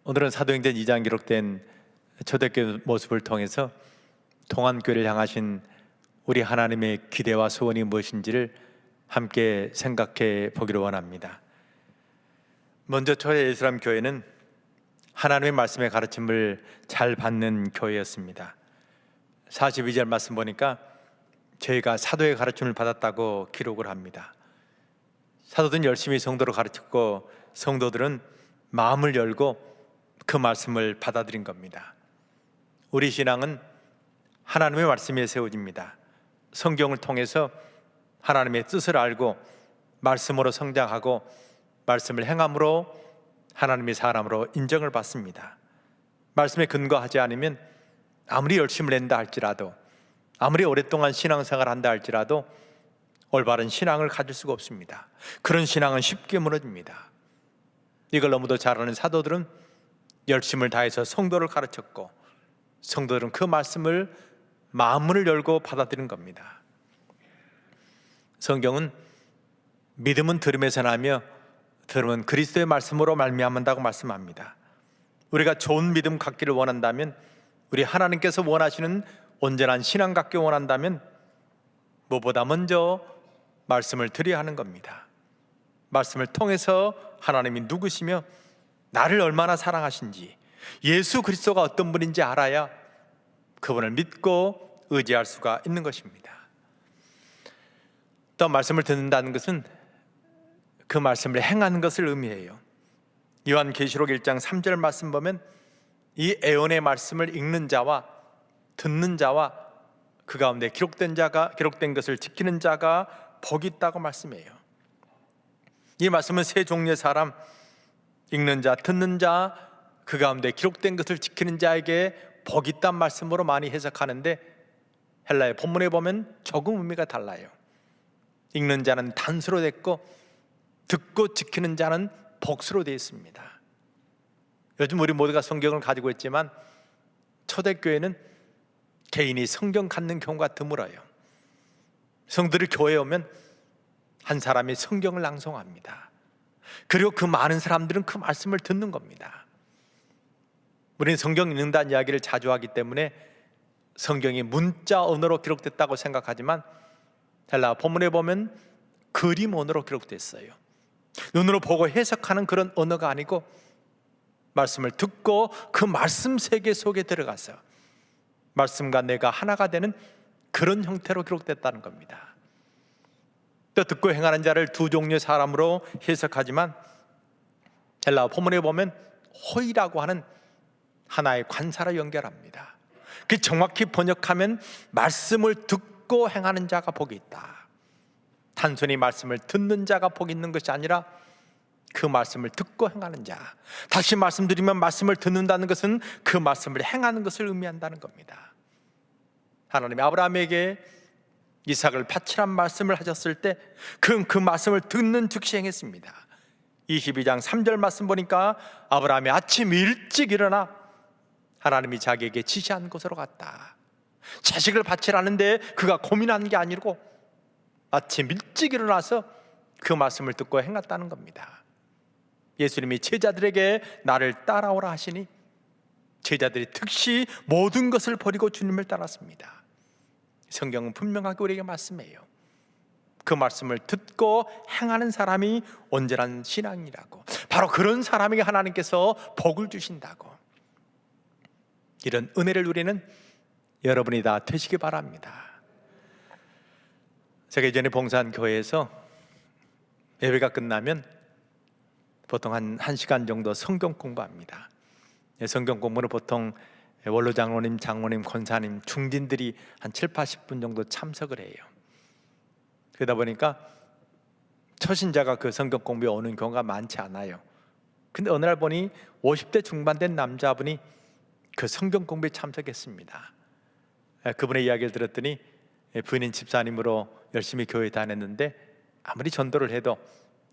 오늘은 사도행전 2장 기록된 초대교회 모습을 통해서 동안교회를 향하신 우리 하나님의 기대와 소원이 무엇인지를 함께 생각해 보기를 원합니다. 먼저 초대 예루살렘 교회는 하나님의 말씀의 가르침을 잘 받는 교회였습니다. 42절 말씀 보니까 저희가 사도의 가르침을 받았다고 기록을 합니다. 사도들은 열심히 성도를 가르쳤고 성도들은 마음을 열고 그 말씀을 받아들인 겁니다. 우리 신앙은 하나님의 말씀에 세워집니다. 성경을 통해서 하나님의 뜻을 알고 말씀으로 성장하고 말씀을 행함으로 하나님의 사람으로 인정을 받습니다. 말씀에 근거하지 않으면 아무리 열심을 낸다 할지라도, 아무리 오랫동안 신앙생활을 한다 할지라도 올바른 신앙을 가질 수가 없습니다. 그런 신앙은 쉽게 무너집니다. 이걸 너무도 잘 아는 사도들은 열심을 다해서 성도를 가르쳤고 성도들은 그 말씀을 마음문을 열고 받아들인 겁니다. 성경은 믿음은 들음에서 나며 들음은 그리스도의 말씀으로 말미암는다고 말씀합니다. 우리가 좋은 믿음 갖기를 원한다면, 우리 하나님께서 원하시는 온전한 신앙 갖기 원한다면 무엇보다 먼저 말씀을 들어야 하는 겁니다. 말씀을 통해서 하나님이 누구시며 나를 얼마나 사랑하신지, 예수 그리스도가 어떤 분인지 알아야 그분을 믿고 의지할 수가 있는 것입니다. 또 말씀을 듣는다는 것은 그 말씀을 행하는 것을 의미해요. 요한계시록 1장 3절 말씀 보면 이 애언의 말씀을 읽는 자와 듣는 자와 그 가운데 기록된 것을 지키는 자가 복이 있다고 말씀해요. 이 말씀은 세 종류의 사람, 읽는 자, 듣는 자, 그 가운데 기록된 것을 지키는 자에게 복이 있다는 말씀으로 많이 해석하는데 헬라의 본문에 보면 조금 의미가 달라요. 읽는 자는 단수로 됐고 듣고 지키는 자는 복수로 되어 있습니다. 요즘 우리 모두가 성경을 가지고 있지만 초대교회는 개인이 성경 갖는 경우가 드물어요. 성도들이 교회에 오면 한 사람이 성경을 낭송합니다. 그리고 그 많은 사람들은 그 말씀을 듣는 겁니다. 우리는 성경 읽는다는 이야기를 자주 하기 때문에 성경이 문자 언어로 기록됐다고 생각하지만 헬라 본문에 보면 그림 언어로 기록됐어요. 눈으로 보고 해석하는 그런 언어가 아니고 말씀을 듣고 그 말씀 세계 속에 들어가서 말씀과 내가 하나가 되는 그런 형태로 기록됐다는 겁니다. 또 듣고 행하는 자를 두 종류의 사람으로 해석하지만 헬라어 본문에 보면 호이라고 하는 하나의 관사로 연결합니다. 그 정확히 번역하면 말씀을 듣고 행하는 자가 복이 있다. 단순히 말씀을 듣는 자가 복이 있는 것이 아니라 그 말씀을 듣고 행하는 자. 다시 말씀드리면 말씀을 듣는다는 것은 그 말씀을 행하는 것을 의미한다는 겁니다. 하나님이 아브라함에게 이삭을 바치란 말씀을 하셨을 때 그 말씀을 듣는 즉시 행했습니다. 22장 3절 말씀 보니까 아브라함이 아침 일찍 일어나 하나님이 자기에게 지시한 곳으로 갔다. 자식을 바치라는데 그가 고민한 게 아니고 아침 일찍 일어나서 그 말씀을 듣고 행했다는 겁니다. 예수님이 제자들에게 나를 따라오라 하시니 제자들이 특히 모든 것을 버리고 주님을 따랐습니다. 성경은 분명하게 우리에게 말씀해요. 그 말씀을 듣고 행하는 사람이 온전한 신앙이라고, 바로 그런 사람에게 하나님께서 복을 주신다고. 이런 은혜를 누리는 여러분이 다 되시기 바랍니다. 제가 예전에 봉사한 교회에서 예배가 끝나면 보통 한 1시간 정도 성경 공부합니다. 성경 공부는 보통 원로 장로님, 장로님, 권사님, 중진들이 한 7, 80분 정도 참석을 해요. 그러다 보니까 초신자가 그 성경 공부에 오는 경우가 많지 않아요. 근데 어느 날 보니 50대 중반 된 남자분이 그 성경 공부에 참석했습니다. 그분의 이야기를 들었더니 부인인 집사님으로 열심히 교회 다녔는데 아무리 전도를 해도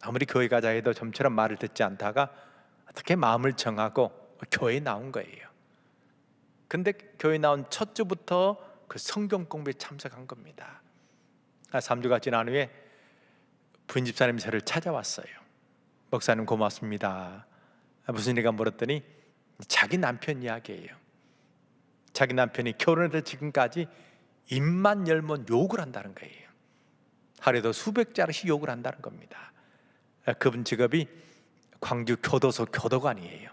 아무리 교회 가자 해도 좀처럼 말을 듣지 않다가 어떻게 마음을 정하고 교회에 나온 거예요. 근데 교회 나온 첫 주부터 그 성경 공부에 참석한 겁니다. 3주가 지난 후에 부인 집사님이 저를 찾아왔어요. 목사님 고맙습니다. 무슨 일인가 물었더니 자기 남편 이야기예요. 자기 남편이 결혼해서 지금까지 입만 열면 욕을 한다는 거예요. 하루에도 수백 자루씩 욕을 한다는 겁니다. 그분 직업이 광주 교도소 교도관이에요.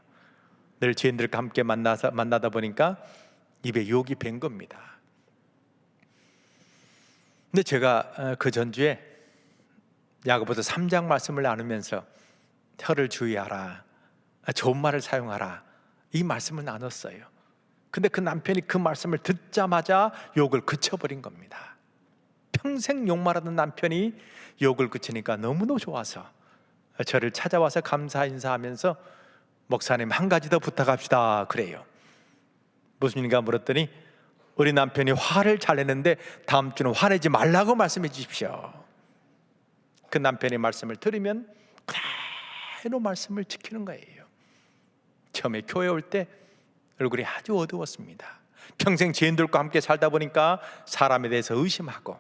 늘 죄인들과 함께 만나다 보니까 입에 욕이 밴 겁니다. 근데 제가 그 전주에 야고보서 3장 말씀을 나누면서 혀를 주의하라, 좋은 말을 사용하라, 이 말씀을 나눴어요. 근데 그 남편이 그 말씀을 듣자마자 욕을 그쳐버린 겁니다. 평생 욕말하던 남편이 욕을 그치니까 너무너무 좋아서 저를 찾아와서 감사 인사하면서 목사님 한 가지 더 부탁합시다 그래요. 무슨 일인가 물었더니 우리 남편이 화를 잘 내는데 다음 주는 화내지 말라고 말씀해 주십시오. 그 남편의 말씀을 들으면 그대로 말씀을 지키는 거예요. 처음에 교회 올 때 얼굴이 아주 어두웠습니다. 평생 죄인들과 함께 살다 보니까 사람에 대해서 의심하고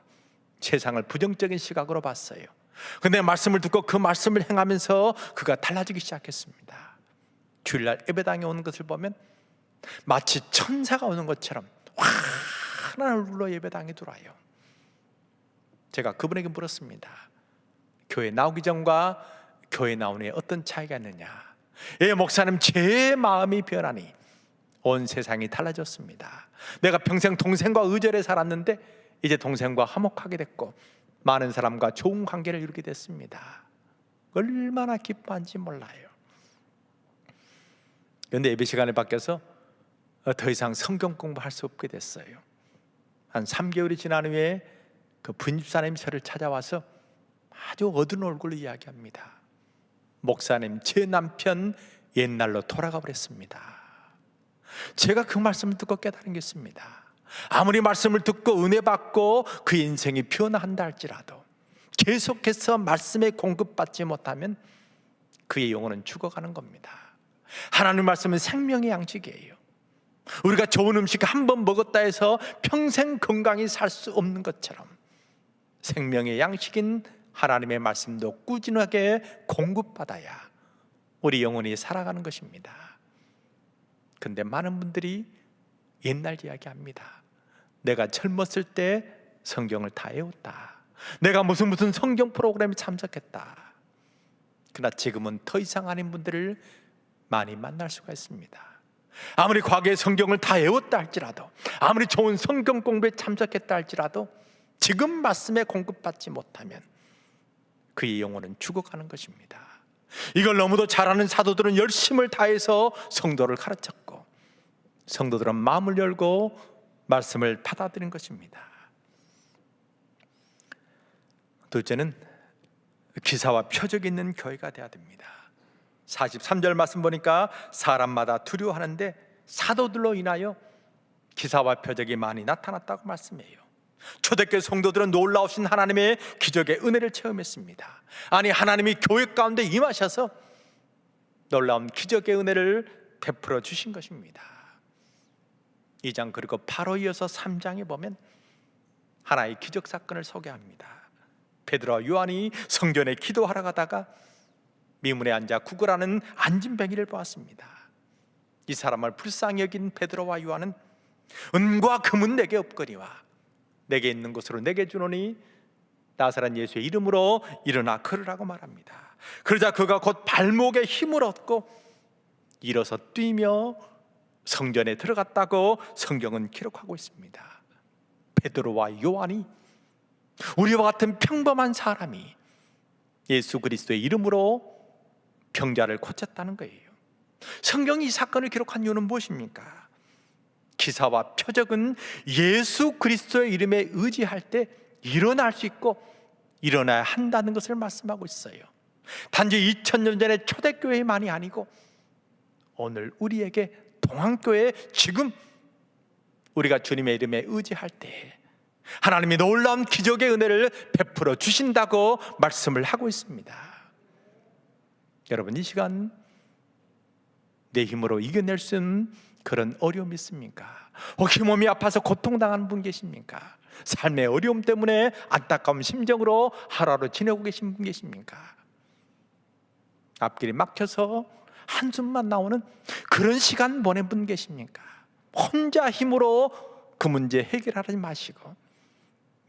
세상을 부정적인 시각으로 봤어요. 근데 말씀을 듣고 그 말씀을 행하면서 그가 달라지기 시작했습니다. 주일날 예배당에 오는 것을 보면 마치 천사가 오는 것처럼 환한 얼굴로 예배당에 들어와요. 제가 그분에게 물었습니다. 교회 나오기 전과 교회 나온 후에 어떤 차이가 있느냐? 예, 목사님, 제 마음이 변하니 온 세상이 달라졌습니다. 내가 평생 동생과 의절해 살았는데 이제 동생과 화목하게 됐고 많은 사람과 좋은 관계를 이루게 됐습니다. 얼마나 기뻐한지 몰라요. 그런데 예배 시간에 바뀌어서 더 이상 성경 공부할 수 없게 됐어요. 한 3개월이 지난 후에 그 분집사님이 저를 찾아와서 아주 어두운 얼굴로 이야기합니다. 목사님, 제 남편 옛날로 돌아가 버렸습니다. 제가 그 말씀을 듣고 깨달은 게 있습니다. 아무리 말씀을 듣고 은혜 받고 그 인생이 변화한다 할지라도 계속해서 말씀에 공급받지 못하면 그의 영혼은 죽어가는 겁니다. 하나님 말씀은 생명의 양식이에요. 우리가 좋은 음식 한 번 먹었다 해서 평생 건강히 살 수 없는 것처럼 생명의 양식인 하나님의 말씀도 꾸준하게 공급받아야 우리 영혼이 살아가는 것입니다. 근데 많은 분들이 옛날 이야기합니다. 내가 젊었을 때 성경을 다 외웠다. 내가 무슨 성경 프로그램에 참석했다. 그러나 지금은 더 이상 아닌 분들을 많이 만날 수가 있습니다. 아무리 과거에 성경을 다 외웠다 할지라도, 아무리 좋은 성경 공부에 참석했다 할지라도 지금 말씀에 공급받지 못하면 그의 영혼은 죽어가는 것입니다. 이걸 너무도 잘 아는 사도들은 열심을 다해서 성도를 가르쳤고 성도들은 마음을 열고 말씀을 받아들인 것입니다. 둘째는 기사와 표적이 있는 교회가 되어야 됩니다. 43절 말씀 보니까 사람마다 두려워하는데 사도들로 인하여 기사와 표적이 많이 나타났다고 말씀해요. 초대교회 성도들은 놀라우신 하나님의 기적의 은혜를 체험했습니다. 아니, 하나님이 교회 가운데 임하셔서 놀라운 기적의 은혜를 베풀어 주신 것입니다. 2장 그리고 바로 이어서 3장에 보면 하나의 기적 사건을 소개합니다. 베드로와 요한이 성전에 기도하러 가다가 미문에 앉아 구걸하는 안진뱅이를 보았습니다. 이 사람을 불쌍히 여긴 베드로와 요한은 은과 금은 내게 없거니와 내게 있는 것으로 내게 주노니 나사렛 예수의 이름으로 일어나 걸으라고 말합니다. 그러자 그가 곧 발목에 힘을 얻고 일어서 뛰며 성전에 들어갔다고 성경은 기록하고 있습니다. 베드로와 요한이, 우리와 같은 평범한 사람이 예수 그리스도의 이름으로 병자를 고쳤다는 거예요. 성경이 이 사건을 기록한 이유는 무엇입니까? 기사와 표적은 예수 그리스도의 이름에 의지할 때 일어날 수 있고 일어나야 한다는 것을 말씀하고 있어요. 단지 2000년 전에 초대교회만이 아니고 오늘 우리에게 동안교회 지금 우리가 주님의 이름에 의지할 때 하나님이 놀라운 기적의 은혜를 베풀어 주신다고 말씀을 하고 있습니다. 여러분, 이 시간 내 힘으로 이겨낼 수 있는 그런 어려움이 있습니까? 혹시 몸이 아파서 고통당하는 분 계십니까? 삶의 어려움 때문에 안타까운 심정으로 하루하루 지내고 계신 분 계십니까? 앞길이 막혀서 한숨만 나오는 그런 시간 보낸 분 계십니까? 혼자 힘으로 그 문제 해결하지 마시고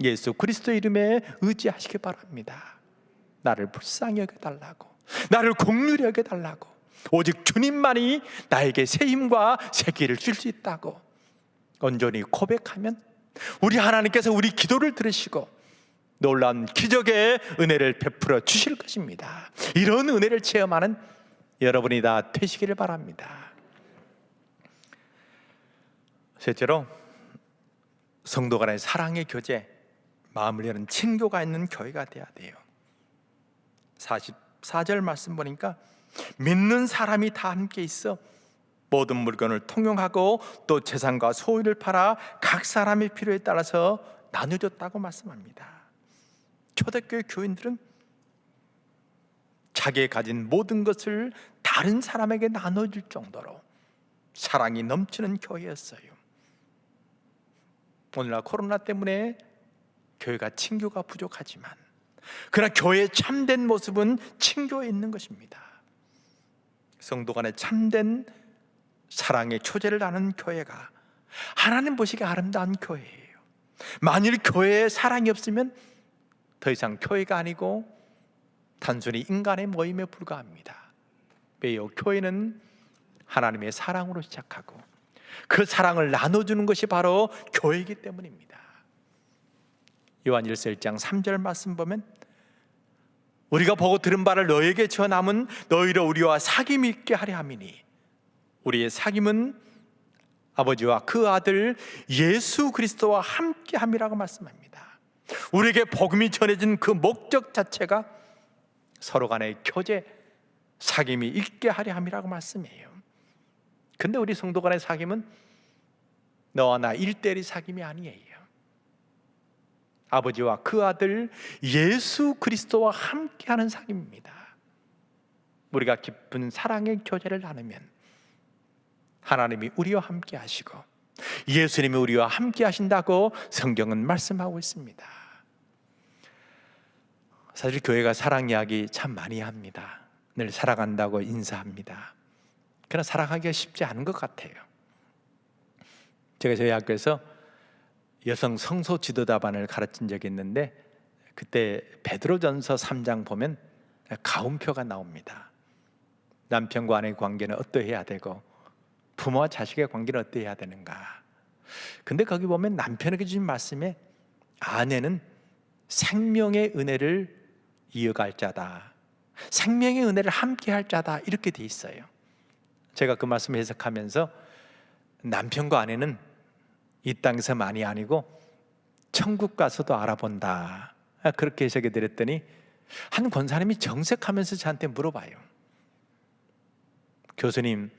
예수 그리스도의 이름에 의지하시기 바랍니다. 나를 불쌍히 여겨달라고, 나를 긍휼히 여겨달라고, 오직 주님만이 나에게 새 힘과 새 길을 줄 수 있다고 온전히 고백하면 우리 하나님께서 우리 기도를 들으시고 놀라운 기적의 은혜를 베풀어 주실 것입니다. 이런 은혜를 체험하는 여러분이 다 되시기를 바랍니다. 셋째로, 성도 간의 사랑의 교제, 마음을 여는 친교가 있는 교회가 돼야 돼요. 44절 말씀 보니까 믿는 사람이 다 함께 있어 모든 물건을 통용하고 또 재산과 소유를 팔아 각 사람의 필요에 따라서 나눠줬다고 말씀합니다. 초대교회 교인들은 자기가 가진 모든 것을 다른 사람에게 나눠줄 정도로 사랑이 넘치는 교회였어요. 오늘날 코로나 때문에 교회가 친교가 부족하지만 그러나 교회의 참된 모습은 친교에 있는 것입니다. 성도 간의 참된 사랑의 초제를 나눈 교회가 하나님 보시기에 아름다운 교회예요. 만일 교회에 사랑이 없으면 더 이상 교회가 아니고 단순히 인간의 모임에 불과합니다. 왜요? 교회는 하나님의 사랑으로 시작하고 그 사랑을 나눠주는 것이 바로 교회이기 때문입니다. 요한 1장 3절 말씀 보면 우리가 보고 들은 바를 너에게 전함은 너희로 우리와 사귐이 있게 하려 함이니 우리의 사귐은 아버지와 그 아들 예수 그리스도와 함께 함이라고 말씀합니다. 우리에게 복음이 전해진 그 목적 자체가 서로 간의 교제, 사귐이 있게 하려 함이라고 말씀해요. 근데 우리 성도 간의 사귐은 너와 나 1:1 사귐이 아니에요. 아버지와 그 아들 예수 그리스도와 함께하는 사귐입니다. 우리가 깊은 사랑의 교제를 나누면 하나님이 우리와 함께 하시고 예수님이 우리와 함께 하신다고 성경은 말씀하고 있습니다. 사실 교회가 사랑 이야기 참 많이 합니다. 늘 사랑한다고 인사합니다. 그러나 사랑하기가 쉽지 않은 것 같아요. 제가 저희 학교에서 여성 성소 지도자반을 가르친 적이 있는데 그때 베드로전서 3장 보면 가움표가 나옵니다. 남편과 아내의 관계는 어떠해야 되고 부모와 자식의 관계는 어떠해야 되는가. 근데 거기 보면 남편에게 주신 말씀에 아내는 생명의 은혜를 이어갈 자다, 생명의 은혜를 함께 할 자다, 이렇게 돼 있어요. 제가 그 말씀을 해석하면서 남편과 아내는 이 땅에서만이 아니고 천국 가서도 알아본다, 그렇게 해석해 드렸더니 한 권사님이 정색하면서 저한테 물어봐요. 교수님,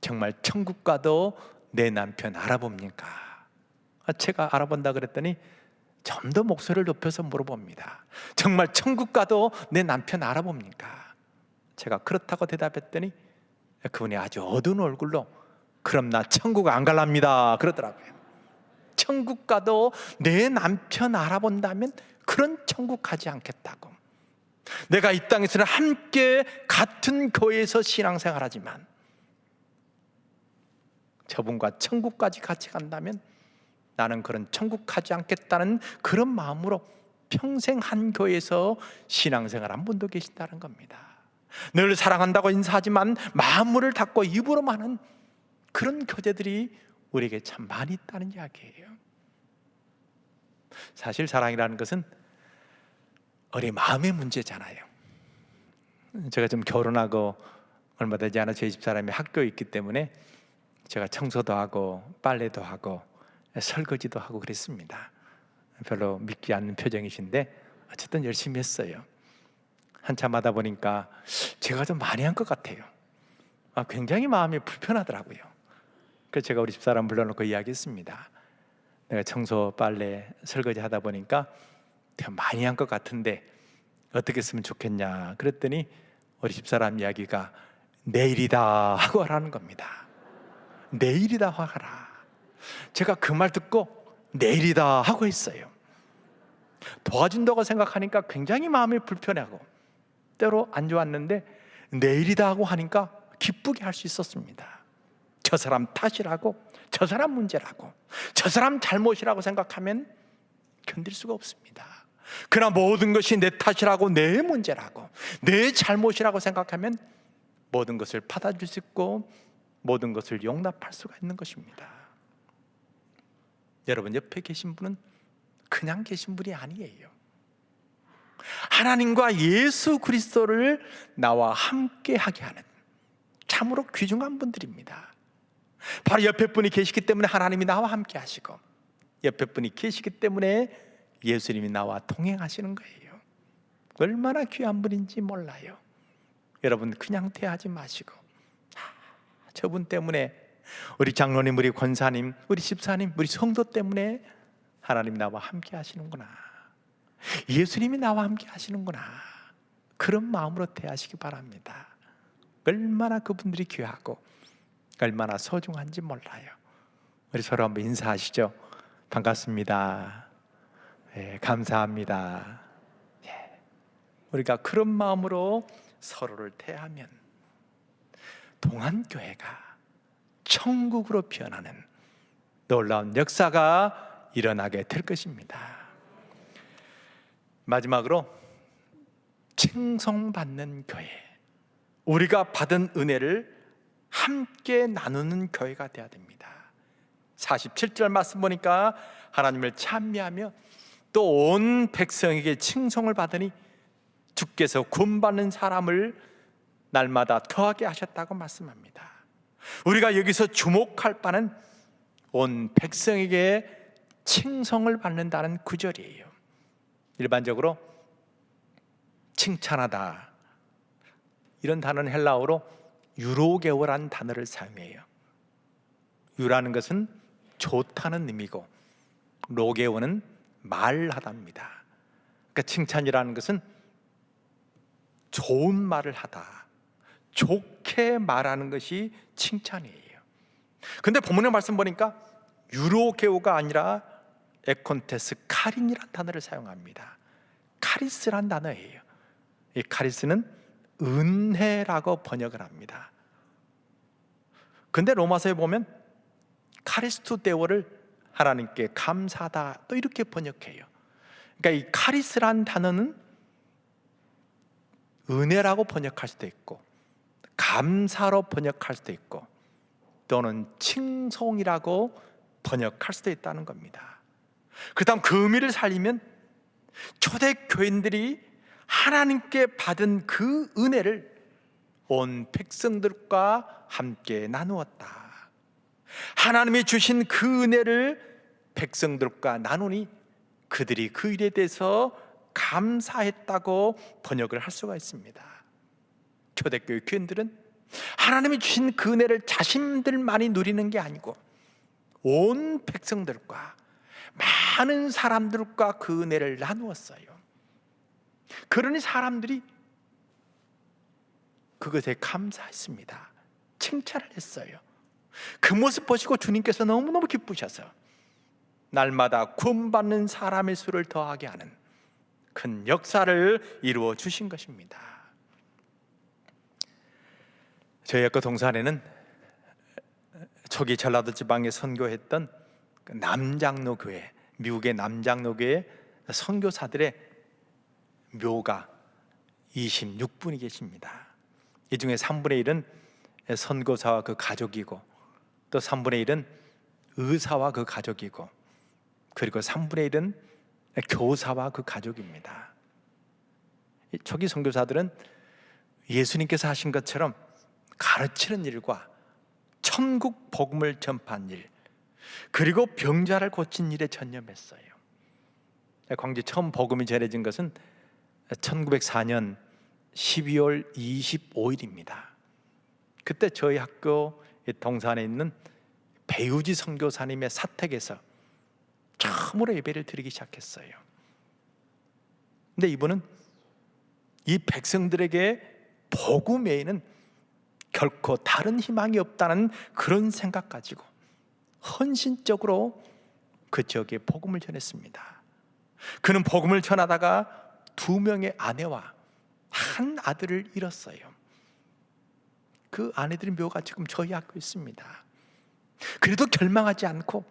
정말 천국 가도 내 남편 알아봅니까? 제가 알아본다 그랬더니 좀 더 목소리를 높여서 물어봅니다. 정말 천국 가도 내 남편 알아봅니까? 제가 그렇다고 대답했더니 그분이 아주 어두운 얼굴로 그럼 나 천국 안 갈랍니다 그러더라고요. 천국 가도 내 남편 알아본다면 그런 천국 가지 않겠다고. 내가 이 땅에서는 함께 같은 교회에서 신앙생활하지만 저분과 천국까지 같이 간다면 나는 그런 천국 가지 않겠다는 그런 마음으로 평생 한 교회에서 신앙생활 한 분도 계신다는 겁니다. 늘 사랑한다고 인사하지만 마음문을 닫고 입으로만 하는 그런 교제들이 우리에게 참 많이 있다는 이야기예요. 사실 사랑이라는 것은 우리 마음의 문제잖아요. 제가 좀 결혼하고 얼마 되지 않아 저희 집사람이 학교에 있기 때문에 제가 청소도 하고 빨래도 하고 설거지도 하고 그랬습니다. 별로 믿기 않는 표정이신데 어쨌든 열심히 했어요. 한참 하다 보니까 제가 좀 많이 한 것 같아요. 굉장히 마음이 불편하더라고요. 그래서 제가 우리 집사람 불러놓고 이야기했습니다. 내가 청소, 빨래, 설거지 하다 보니까 되게 많이 한 것 같은데 어떻게 했으면 좋겠냐 그랬더니 우리 집사람 이야기가 내일이다 하고 하라는 겁니다. 내일이다 하라. 제가 그 말 듣고 내일이다 하고 했어요. 도와준다고 생각하니까 굉장히 마음이 불편하고 때로 안 좋았는데 내일이다 하고 하니까 기쁘게 할 수 있었습니다. 저 사람 탓이라고, 저 사람 문제라고, 저 사람 잘못이라고 생각하면 견딜 수가 없습니다. 그러나 모든 것이 내 탓이라고, 내 문제라고, 내 잘못이라고 생각하면 모든 것을 받아줄 수 있고 모든 것을 용납할 수가 있는 것입니다. 여러분 옆에 계신 분은 그냥 계신 분이 아니에요. 하나님과 예수 그리스도를 나와 함께 하게 하는 참으로 귀중한 분들입니다. 바로 옆에 분이 계시기 때문에 하나님이 나와 함께 하시고 옆에 분이 계시기 때문에 예수님이 나와 동행하시는 거예요. 얼마나 귀한 분인지 몰라요. 여러분 그냥 대하지 마시고 저분 때문에 우리 장로님, 우리 권사님, 우리 집사님, 우리 성도 때문에 하나님이 나와 함께 하시는구나, 예수님이 나와 함께 하시는구나, 그런 마음으로 대하시기 바랍니다. 얼마나 그분들이 귀하고 얼마나 소중한지 몰라요. 우리 서로 한번 인사하시죠. 반갑습니다. 네, 감사합니다. 네. 우리가 그런 마음으로 서로를 대하면 동안교회가 천국으로 변하는 놀라운 역사가 일어나게 될 것입니다. 마지막으로 칭송받는 교회, 우리가 받은 은혜를 함께 나누는 교회가 되어야 됩니다. 47절 말씀 보니까 하나님을 찬미하며 또 온 백성에게 칭송을 받으니 주께서 구원받는 사람을 날마다 더하게 하셨다고 말씀합니다. 우리가 여기서 주목할 바는 온 백성에게 칭송을 받는다는 구절이에요. 일반적으로 칭찬하다 이런 단어는 헬라어로 유로게오라는 단어를 사용해요. 유라는 것은 좋다는 의미고 로게오는 말하다입니다. 그러니까 칭찬이라는 것은 좋은 말을 하다, 좋게 말하는 것이 칭찬이에요. 근데 본문의 말씀 보니까 유로게오가 아니라 에콘테스 카린이라는 단어를 사용합니다. 카리스란 단어예요. 이 카리스는 은혜라고 번역을 합니다. 근데 로마서에 보면 카리스투데오를 하나님께 감사하다 또 이렇게 번역해요. 그러니까 이 카리스란 단어는 은혜라고 번역할 수도 있고 감사로 번역할 수도 있고 또는 칭송이라고 번역할 수도 있다는 겁니다. 그 다음 그 의미를 살리면 초대교인들이 하나님께 받은 그 은혜를 온 백성들과 함께 나누었다. 하나님이 주신 그 은혜를 백성들과 나누니 그들이 그 일에 대해서 감사했다고 번역을 할 수가 있습니다. 초대교회 교인들은 하나님이 주신 그 은혜를 자신들만이 누리는 게 아니고 온 백성들과 많은 사람들과 그 은혜를 나누었어요. 그러니 사람들이 그것에 감사했습니다. 칭찬을 했어요. 그 모습 보시고 주님께서 너무너무 기쁘셔서 날마다 구원받는 사람의 수를 더하게 하는 큰 역사를 이루어 주신 것입니다. 저희 학교 동산에는 초기 전라도 지방에 선교했던 남장로 교회, 미국의 남장로 교회 선교사들의 묘가 26분이 계십니다. 이 중에 3분의 1은 선교사와 그 가족이고 또 3분의 1은 의사와 그 가족이고 그리고 3분의 1은 교사와 그 가족입니다. 초기 선교사들은 예수님께서 하신 것처럼 가르치는 일과 천국 복음을 전파한 일 그리고 병자를 고친 일에 전념했어요. 광주에 처음 복음이 전해진 것은 1904년 12월 25일입니다. 그때 저희 학교 동산에 있는 배우지 선교사님의 사택에서 처음으로 예배를 드리기 시작했어요. 근데 이분은 이 백성들에게 복음 외에는 결코 다른 희망이 없다는 그런 생각 가지고 헌신적으로 그 지역에 복음을 전했습니다. 그는 복음을 전하다가 2명의 아내와 한 아들을 잃었어요. 그 아내들의 묘가 지금 저희 학교에 있습니다. 그래도 결망하지 않고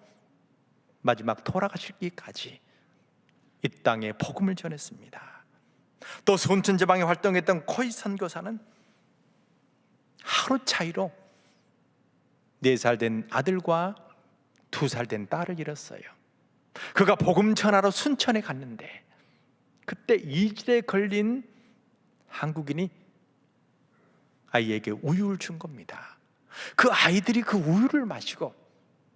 마지막 돌아가시기까지 이 땅에 복음을 전했습니다. 또 순천지방에 활동했던 코이 선교사는 하루 차이로 4살 된 아들과 2살 된 딸을 잃었어요. 그가 복음 전하러 순천에 갔는데 그때 이질에 걸린 한국인이 아이에게 우유를 준 겁니다. 그 아이들이 그 우유를 마시고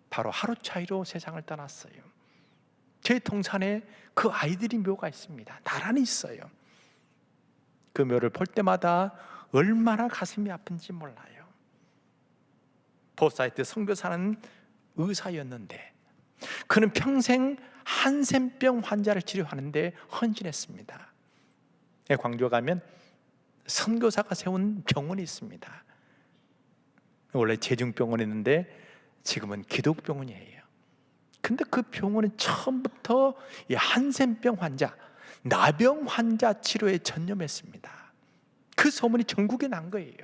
바로 하루 차이로 세상을 떠났어요. 제 동산에 그 아이들이 묘가 있습니다. 나란히 있어요. 그 묘를 볼 때마다 얼마나 가슴이 아픈지 몰라요. 보사이트 선교사는 의사였는데 그는 평생 한센병 환자를 치료하는데 헌신했습니다. 광주에 가면 선교사가 세운 병원이 있습니다. 원래 제중병원이었는데 지금은 기독병원이에요. 근데 그 병원은 처음부터 이 한센병 환자, 나병 환자 치료에 전념했습니다. 그 소문이 전국에 난 거예요.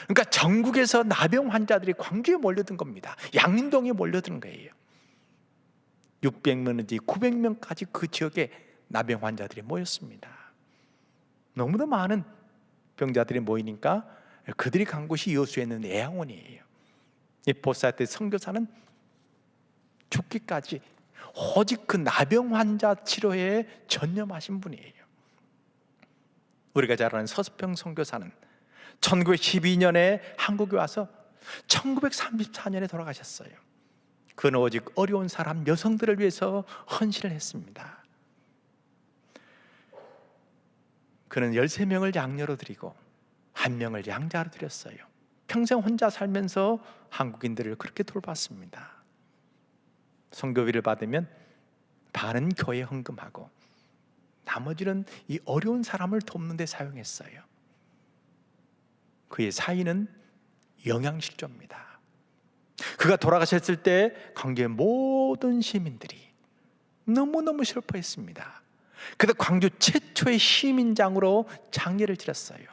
그러니까 전국에서 나병 환자들이 광주에 몰려든 겁니다. 양림동에 몰려든 거예요. 600명인지 900명까지 그 지역에 나병 환자들이 모였습니다. 너무나 많은 병자들이 모이니까 그들이 간 곳이 여수에 있는 애양원이에요. 이 보사이트 선교사는 죽기까지 오직 그 나병 환자 치료에 전념하신 분이에요. 우리가 잘 아는 서수평 선교사는 1912년에 한국에 와서 1934년에 돌아가셨어요. 그는 오직 어려운 사람 여성들을 위해서 헌신을 했습니다. 그는 13명을 양녀로 드리고 1명을 양자로 드렸어요. 평생 혼자 살면서 한국인들을 그렇게 돌봤습니다. 선교비를 받으면 반은 교회에 헌금하고 나머지는 이 어려운 사람을 돕는 데 사용했어요. 그의 사인은 영양실조입니다. 그가 돌아가셨을 때 광주의 모든 시민들이 너무너무 슬퍼했습니다. 그래서 광주 최초의 시민장으로 장례를 치렀어요.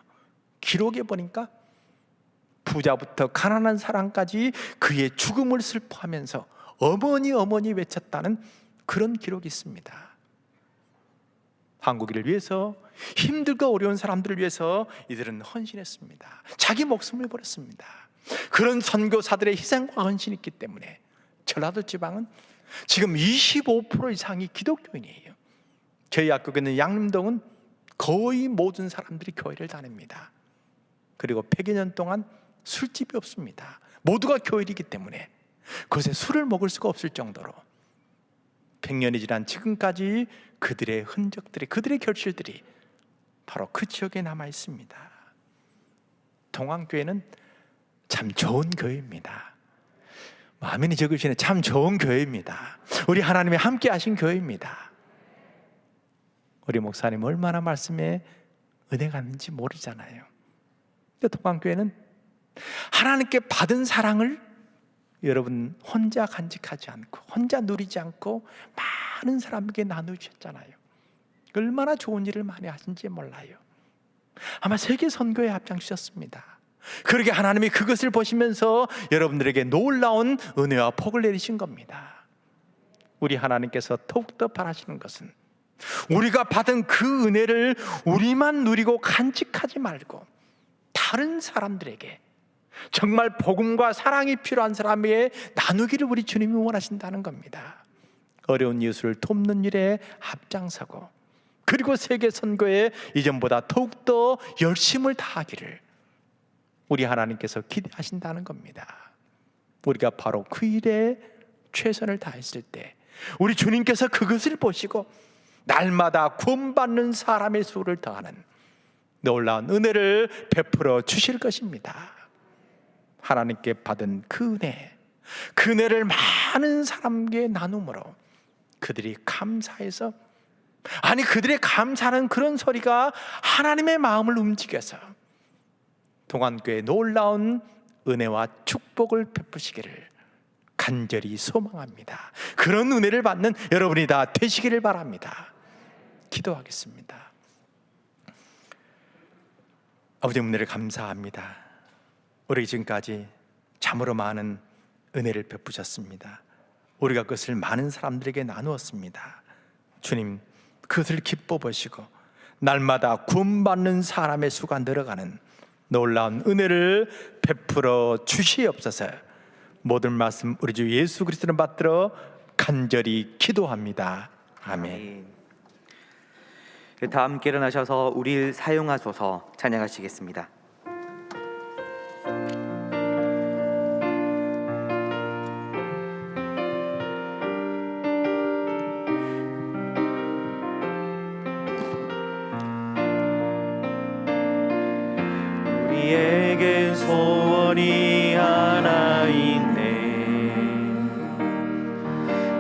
기록에 보니까 부자부터 가난한 사람까지 그의 죽음을 슬퍼하면서 어머니 외쳤다는 그런 기록이 있습니다. 한국인을 위해서, 힘들고 어려운 사람들을 위해서 이들은 헌신했습니다. 자기 목숨을 버렸습니다. 그런 선교사들의 희생과 헌신이 있기 때문에 전라도 지방은 지금 25% 이상이 기독교인이에요. 저희 학교에 있는 양림동은 거의 모든 사람들이 교회를 다닙니다. 그리고 100여 년 동안 술집이 없습니다. 모두가 교회이기 때문에 그곳에 술을 먹을 수가 없을 정도로 100년이 지난 지금까지 그들의 흔적들이, 그들의 결실들이 바로 그 지역에 남아 있습니다. 동안교회는 참 좋은 교회입니다. 아멘이 적으시네. 참 좋은 교회입니다. 우리 하나님이 함께 하신 교회입니다. 우리 목사님 얼마나 말씀에 은혜가 있는지 모르잖아요. 근데 동안교회는 하나님께 받은 사랑을 여러분 혼자 간직하지 않고 혼자 누리지 않고 많은 사람에게 나누셨잖아요. 얼마나 좋은 일을 많이 하신지 몰라요. 아마 세계 선교에 앞장서셨습니다. 그러게 하나님이 그것을 보시면서 여러분들에게 놀라운 은혜와 복을 내리신 겁니다. 우리 하나님께서 더욱더 바라시는 것은 우리가 받은 그 은혜를 우리만 누리고 간직하지 말고 다른 사람들에게 정말 복음과 사랑이 필요한 사람에게 나누기를 우리 주님이 원하신다는 겁니다. 어려운 이웃을 돕는 일에 앞장서고 그리고 세계 선교에 이전보다 더욱더 열심을 다하기를 우리 하나님께서 기대하신다는 겁니다. 우리가 바로 그 일에 최선을 다했을 때 우리 주님께서 그것을 보시고 날마다 구원받는 사람의 수를 더하는 놀라운 은혜를 베풀어 주실 것입니다. 하나님께 받은 그 은혜를 많은 사람에게 나눔으로 그들이 감사해서, 아니 그들의 감사하는 그런 소리가 하나님의 마음을 움직여서 동안교회 놀라운 은혜와 축복을 베푸시기를 간절히 소망합니다. 그런 은혜를 받는 여러분이 다 되시기를 바랍니다. 기도하겠습니다. 아버지, 은혜를 감사합니다. 우리 지금까지 참으로 많은 은혜를 베푸셨습니다. 우리가 그것을 많은 사람들에게 나누었습니다. 주님, 그것을 기뻐 보시고 날마다 구원받는 사람의 수가 늘어가는 놀라운 은혜를 베풀어 주시옵소서. 모든 말씀 우리 주 예수 그리스도를 받들어 간절히 기도합니다. 아멘. 다 함께 일어나셔서 우리를 사용하소서 찬양하시겠습니다. 우리에겐 소원이 하나 있네.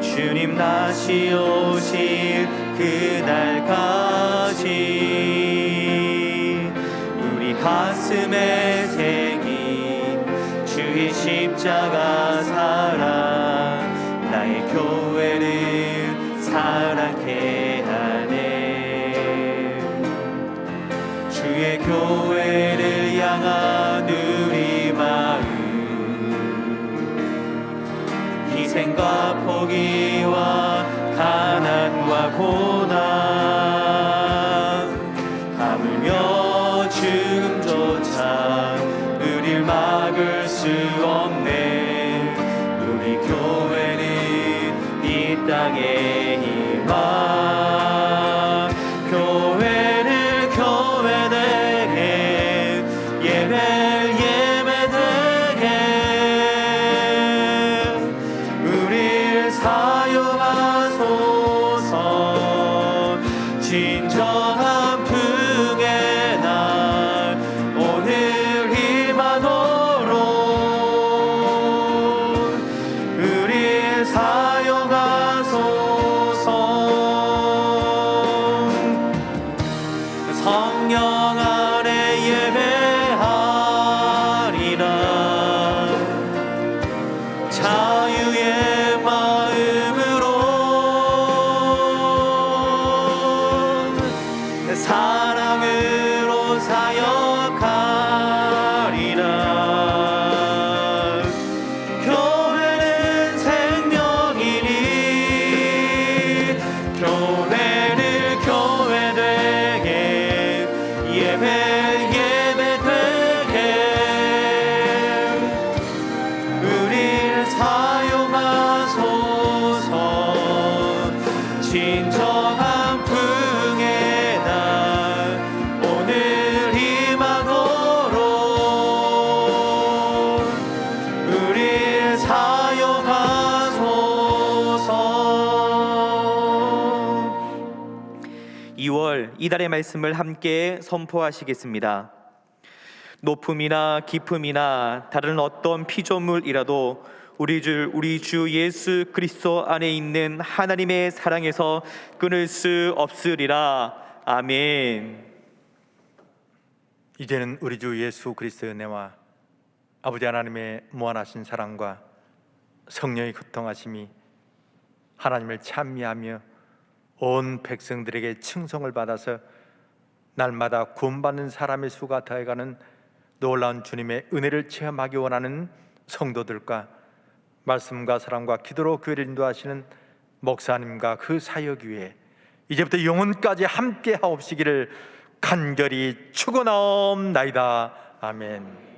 주님 다시 오실 그날까지 우리 가슴에 새긴 주의 십자가 사랑, 나의 교회를 사랑케 하네. 주의 교회를 향한 우리 마음, 희생과 포기와 가난과 고난, 하물며 죽음조차 우릴 막을 수 없네. 우리 교회는 이 땅의 희망, 교회를 교회되게, 예배를 예배되게, 우릴 사용하소서. 진정한 풍의 날 오늘 임하도록 우릴 사용하소서. 성령 안에 예배하리라. 자유의 마음으로 사랑으로 사역하리라. 교회는 생명이니 교회를 교회되게, 예배 예배되게, 우릴 사용하소서. 진정한 풍의 날 오늘 임하도록 우릴 사용하소서. 2월 이달의 말씀을 함께 선포하시겠습니다. 높음이나 깊음이나 다른 어떤 피조물이라도 우리 주 예수 그리스도 안에 있는 하나님의 사랑에서 끊을 수 없으리라. 아멘. 이제는 우리 주 예수 그리스도의 은혜와 아버지 하나님의 무한하신 사랑과 성령의 교통하심이 하나님을 찬미하며 온 백성들에게 칭송을 받아서 날마다 구원받는 사람의 수가 더해가는 놀라운 주님의 은혜를 체험하기 원하는 성도들과 말씀과 사랑과 기도로 교회를 인도하시는 목사님과 그 사역 위에 이제부터 영원까지 함께 하옵시기를 간절히 축원하옵나이다. 아멘.